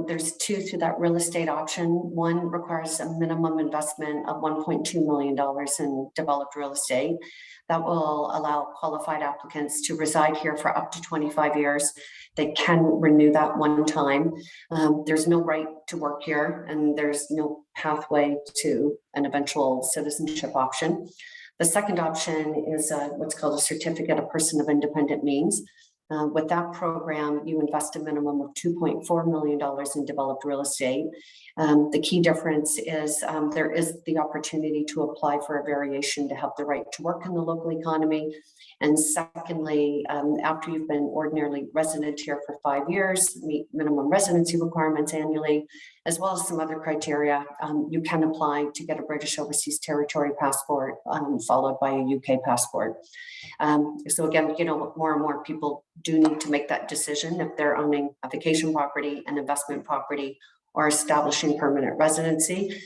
A: There's two through that real estate option. One requires a minimum investment of $1.2 million in developed real estate. That will allow qualified applicants to reside here for up to 25 years. They can renew that one time. There's no right to work here, and there's no pathway to an eventual citizenship option. The second option is what's called a certificate of person of independent means. With that program, you invest a minimum of $2.4 million in developed real estate. The key difference is there is the opportunity to apply for a variation to have the right to work in the local economy. And secondly, after you've been ordinarily resident here for 5 years, meet minimum residency requirements annually, as well as some other criteria. You can apply to get a British Overseas Territory passport, followed by a UK passport. So again, more and more people do need to make that decision if they're owning a vacation property, an investment property, or establishing permanent residency.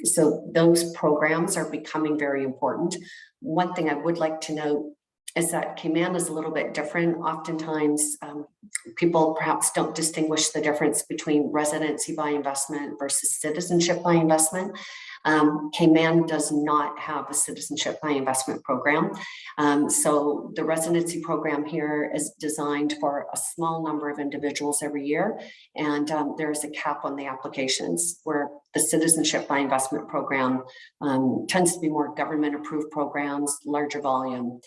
A: So those programs are becoming very important. One thing I would like to note is that Cayman is a little bit different. Oftentimes, people perhaps don't distinguish the difference between residency by investment versus citizenship by investment. Cayman does not have a citizenship by investment program. So the residency program here is designed for a small number of individuals every year. And there's a cap on the applications, where the citizenship by investment program tends to be more government approved programs, larger volume,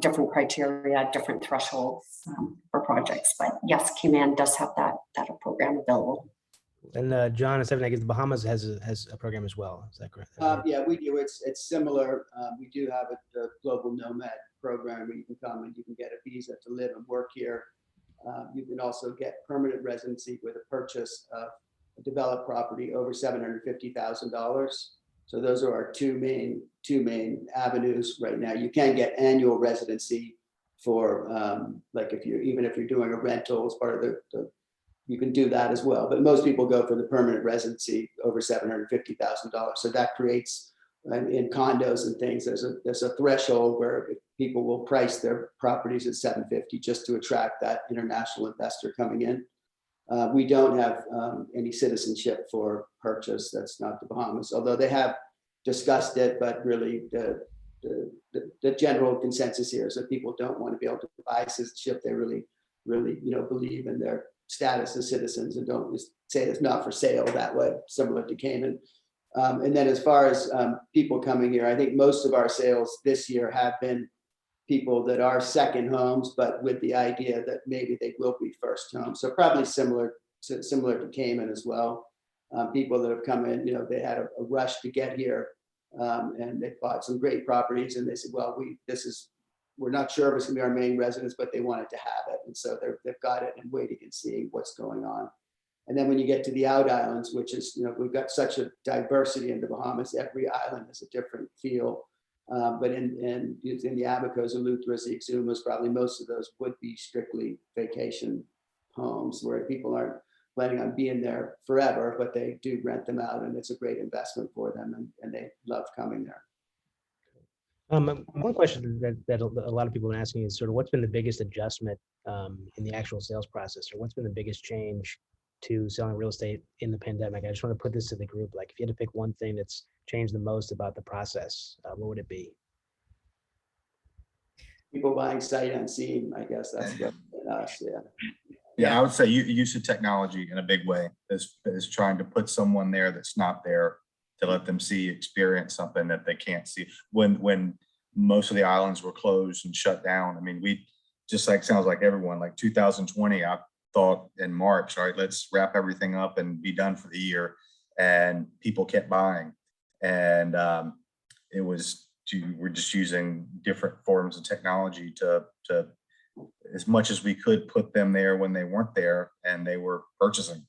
A: different criteria, different thresholds for projects. But yes, Cayman does have that program available.
B: And John, and Stephanie, I guess the Bahamas has a program as well. Is that correct?
C: Yeah, we do. It's similar. We do have a global nomad program where you can come and you can get a visa to live and work here. You can also get permanent residency with a purchase of a developed property over $750,000. So those are our two main avenues right now. You can get annual residency for like if you're doing a rental as part of the you can do that as well. But most people go for the permanent residency over $750,000. So that creates, in condos and things, there's a threshold where people will price their properties at $750 just to attract that international investor coming in. We don't have any citizenship for purchase. That's not the Bahamas, although they have discussed it, but really the general consensus here is that people don't want to be able to buy citizenship. They really believe in their status as citizens and don't just say it's not for sale that way, similar to Cayman. And then as far as people coming here, I think most of our sales this year have been people that are second homes, but with the idea that maybe they will be first homes. So probably similar to Cayman as well. People that have come in, they had a rush to get here, and they bought some great properties, and they said, well, we're not sure if it's gonna be our main residence, but they wanted to have it. And so they've got it and waiting and seeing what's going on. And then when you get to the out islands, which is, we've got such a diversity in the Bahamas, every island has a different feel. But in the Abacos, Eleutheras, the Exumas, probably most of those would be strictly vacation homes where people aren't planning on being there forever, but they do rent them out, and it's a great investment for them, and they love coming there.
B: One question that a lot of people have been asking is sort of what's been the biggest adjustment in the actual sales process, or what's been the biggest change to selling real estate in the pandemic? I just want to put this to the group. Like, if you had to pick one thing that's changed the most about the process, what would it be?
C: People buying sight unseen, I guess that's us, yeah.
D: Yeah, I would say use of technology in a big way is trying to put someone there that's not there, to let them experience something that they can't see. When most of the islands were closed and shut down, I mean, we just sounds like everyone, like 2020, I thought in March, all right, let's wrap everything up and be done for the year. And people kept buying. And we're just using different forms of technology to as much as we could put them there when they weren't there and they were purchasing.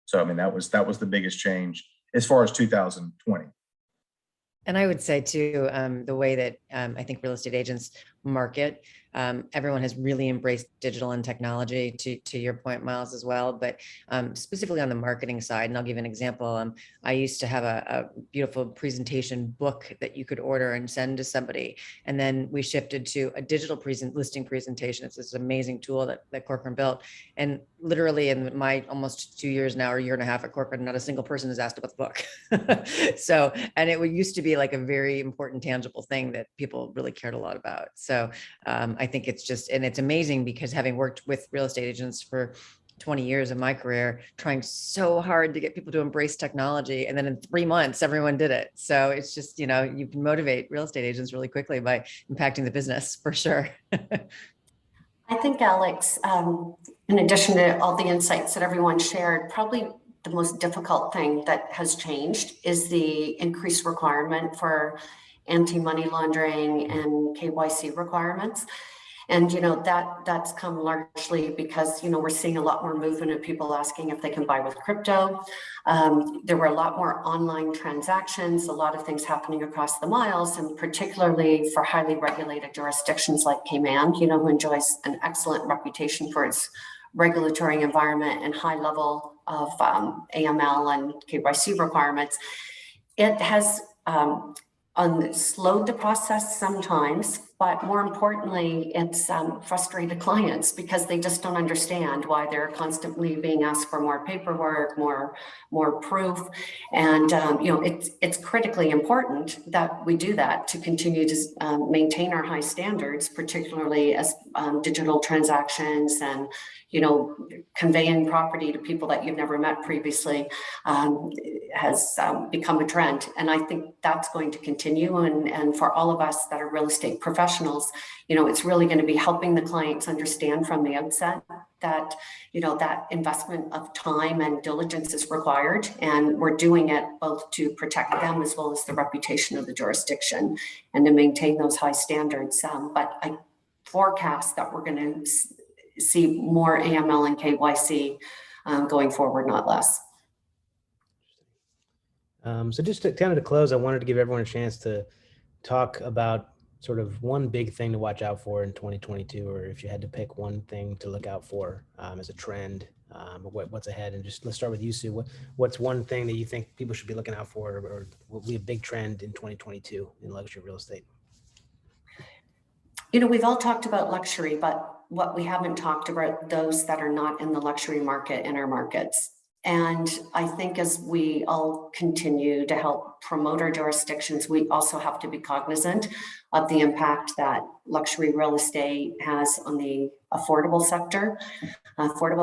D: So, I mean, that was the biggest change as far as 2020.
E: And I would say too, the way that I think real estate agents market, everyone has really embraced digital and technology, to your point, Miles, as well, but specifically on the marketing side. And I'll give an example. I used to have a beautiful presentation book that you could order and send to somebody. And then we shifted to a digital listing presentation. It's this amazing tool that Corcoran built. And literally in my almost 2 years now, or a year and a half at Corcoran, not a single person has asked about the book. So, and it used to be like a very important, tangible thing that people really cared a lot about. So I think it's just, and it's amazing because having worked with real estate agents for 20 years of my career, trying so hard to get people to embrace technology. And then in 3 months, everyone did it. So it's just, you can motivate real estate agents really quickly by impacting the business, for sure.
A: I think, Alex, in addition to all the insights that everyone shared, probably the most difficult thing that has changed is the increased requirement for anti-money laundering and KYC requirements. And, that's come largely because, we're seeing a lot more movement of people asking if they can buy with crypto. There were a lot more online transactions, a lot of things happening across the miles, and particularly for highly regulated jurisdictions like Cayman, who enjoys an excellent reputation for its regulatory environment and high level of AML and KYC requirements. It has slowed the process sometimes, but more importantly, it's frustrated clients because they just don't understand why they're constantly being asked for more paperwork, more proof. And, it's critically important that we do that to continue to maintain our high standards, particularly as digital transactions and, conveying property to people that you've never met previously has become a trend. And I think that's going to continue. And for all of us that are real estate professionals, it's really going to be helping the clients understand from the outset that, that investment of time and diligence is required. And we're doing it both to protect them as well as the reputation of the jurisdiction and to maintain those high standards. But I forecast that we're going to see more AML and KYC going forward, not less.
B: So just to kind of to close, I wanted to give everyone a chance to talk about sort of one big thing to watch out for in 2022, or if you had to pick one thing to look out for as a trend, what's ahead. And just let's start with you, Sue. What's one thing that you think people should be looking out for, or will be a big trend in 2022 in luxury real estate?
A: We've all talked about luxury, but what we haven't talked about those that are not in the luxury market in our markets. And I think as we all continue to help promote our jurisdictions, we also have to be cognizant of the impact that luxury real estate has on the affordable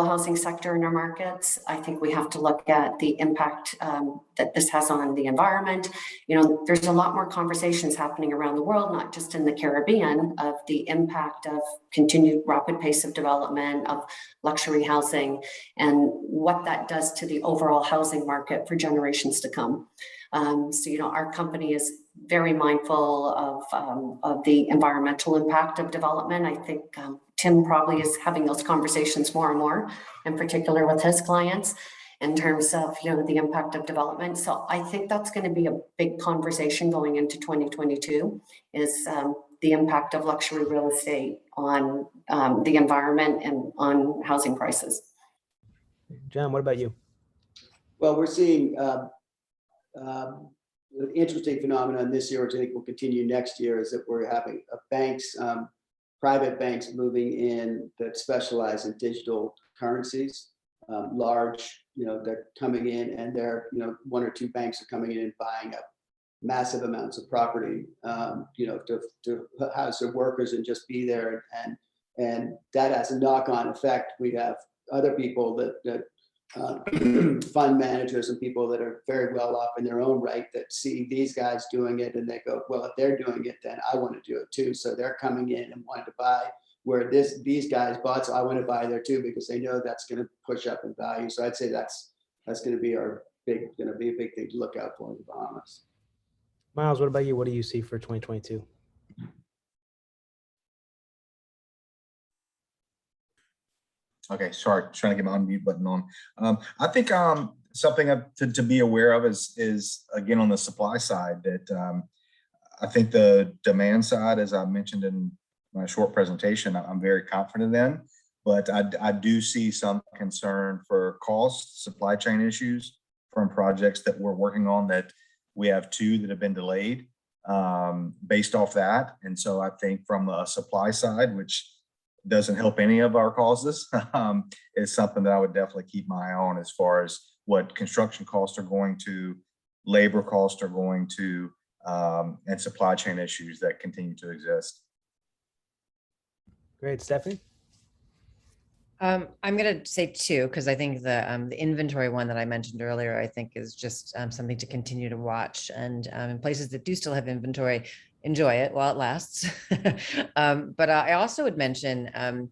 A: housing sector in our markets. I think we have to look at the impact that this has on the environment. There's a lot more conversations happening around the world, not just in the Caribbean, of the impact of continued rapid pace of development of luxury housing and what that does to the overall housing market for generations to come. Our company is very mindful of the environmental impact of development. I think Tim probably is having those conversations more and more, in particular with his clients, in terms of the impact of development. So I think that's going to be a big conversation going into 2022, is the impact of luxury real estate on the environment and on housing prices.
B: John, what about you?
C: Well, we're seeing an interesting phenomenon this year, which I think will continue next year, is that we're having private banks moving in that specialize in digital currencies. Large, they're coming in, and they're, one or two banks are coming in and buying up massive amounts of property, to house their workers and just be there. And that has a knock-on effect. We have other people that fund managers and people that are very well off in their own right that see these guys doing it and they go, well, if they're doing it, then I want to do it too. So they're coming in and wanting to buy where these guys bought. So I want to buy there too, because they know that's going to push up in value. So I'd say that's going to be a big thing to look out for in the Bahamas.
B: Miles, what about you? What do you see for 2022?
D: Okay, sorry, trying to get my unmute button on. I think something to be aware of is again on the supply side, that I think the demand side, as I mentioned in my short presentation, I'm very confident in, but I do see some concern for cost, supply chain issues from projects that we're working on, that we have 2 that have been delayed based off that. And so I think from a supply side, which doesn't help any of our causes, is something that I would definitely keep my eye on, as far as what construction costs are going to, labor costs are going to, and supply chain issues that continue to exist.
B: Great. Stephanie?
E: I'm going to say 2, because I think the inventory one that I mentioned earlier, I think is just something to continue to watch. And in places that do still have inventory, enjoy it while it lasts. But I also would mention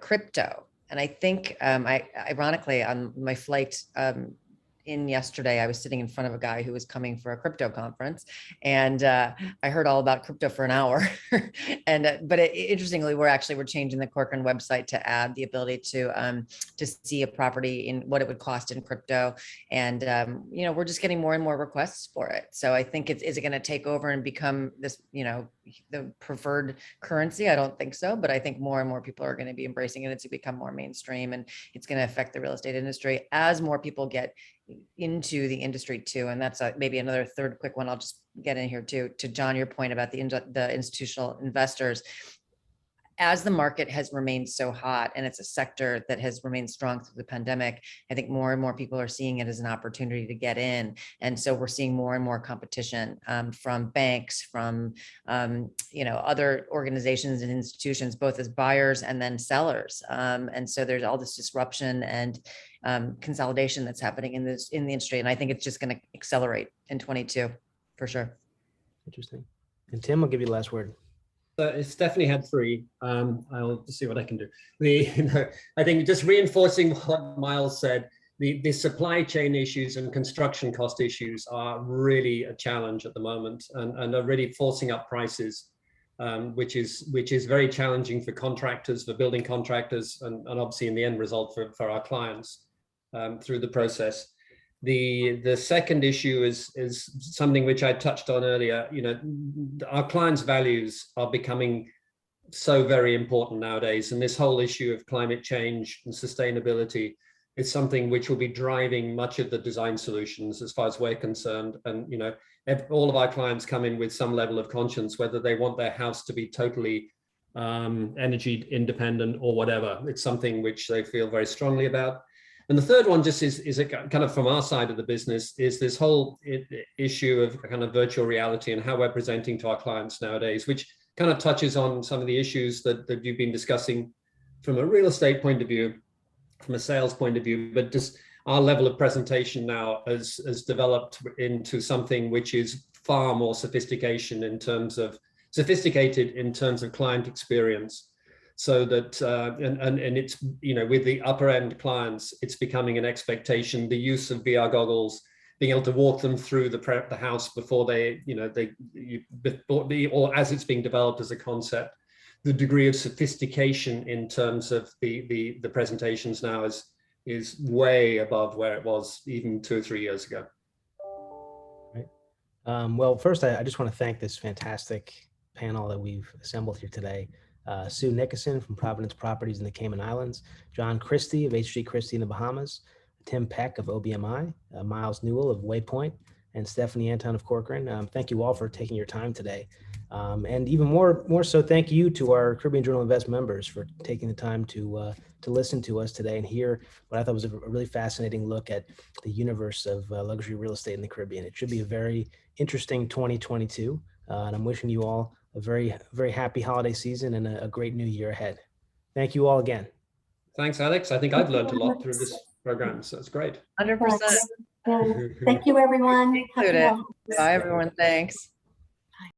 E: crypto. And I think, ironically, on my flight in yesterday. I was sitting in front of a guy who was coming for a crypto conference, and I heard all about crypto for an hour. And but interestingly, we're changing the Corcoran website to add the ability to see a property in what it would cost in crypto, and we're just getting more and more requests for it. So I think is it going to take over and become this, the preferred currency? I don't think so, but I think more and more people are going to be embracing it. It's to become more mainstream, and it's going to affect the real estate industry as more people get into the industry too. And that's maybe another third quick one I'll just get in here too, to John, your point about the institutional investors. As the market has remained so hot, and it's a sector that has remained strong through the pandemic, I think more and more people are seeing it as an opportunity to get in. And so we're seeing more and more competition from banks, from other organizations and institutions, both as buyers and then sellers. And so there's all this disruption and consolidation that's happening in the industry. And I think it's just going to accelerate in 22 for sure.
B: Interesting. And Tim, I'll give you the last word.
G: Stephanie had three. I'll see what I can do. I think just reinforcing what Miles said, the supply chain issues and construction cost issues are really a challenge at the moment, and are really forcing up prices, which is very challenging for contractors, for building contractors, and obviously in the end result for our clients through the process. The second issue is something which I touched on earlier. Our clients' values are becoming so very important nowadays, and this whole issue of climate change and sustainability is something which will be driving much of the design solutions as far as we're concerned. And all of our clients come in with some level of conscience, whether they want their house to be totally energy independent or whatever. It's something which they feel very strongly about. And the third one just is a kind of from our side of the business, is this whole issue of kind of virtual reality and how we're presenting to our clients nowadays, which kind of touches on some of the issues that you've been discussing from a real estate point of view, from a sales point of view, but just our level of presentation now has developed into something which is far more sophisticated in terms of client experience. So that and it's with the upper end clients, it's becoming an expectation. The use of VR goggles, being able to walk them through the house before or as it's being developed as a concept. The degree of sophistication in terms of the presentations now is way above where it was even 2 or 3 years ago.
B: Right. Well, first I just want to thank this fantastic panel that we've assembled here today. Sue Nickerson from Providence Properties in the Cayman Islands, John Christie of HG Christie in the Bahamas, Tim Peck of OBMI, Miles Newell of Waypoint, and Stephanie Anton of Corcoran. Thank you all for taking your time today. And even more so, thank you to our Caribbean Journal Invest members for taking the time to listen to us today and hear what I thought was a really fascinating look at the universe of luxury real estate in the Caribbean. It should be a very interesting 2022, and I'm wishing you all a very, very happy holiday season and a great new year ahead. Thank you all again.
G: Thanks, Alex. I think I've learned a lot through this program, so it's great.
E: 100%.
A: Thank you, everyone.
E: Include it. Bye, everyone. Thanks.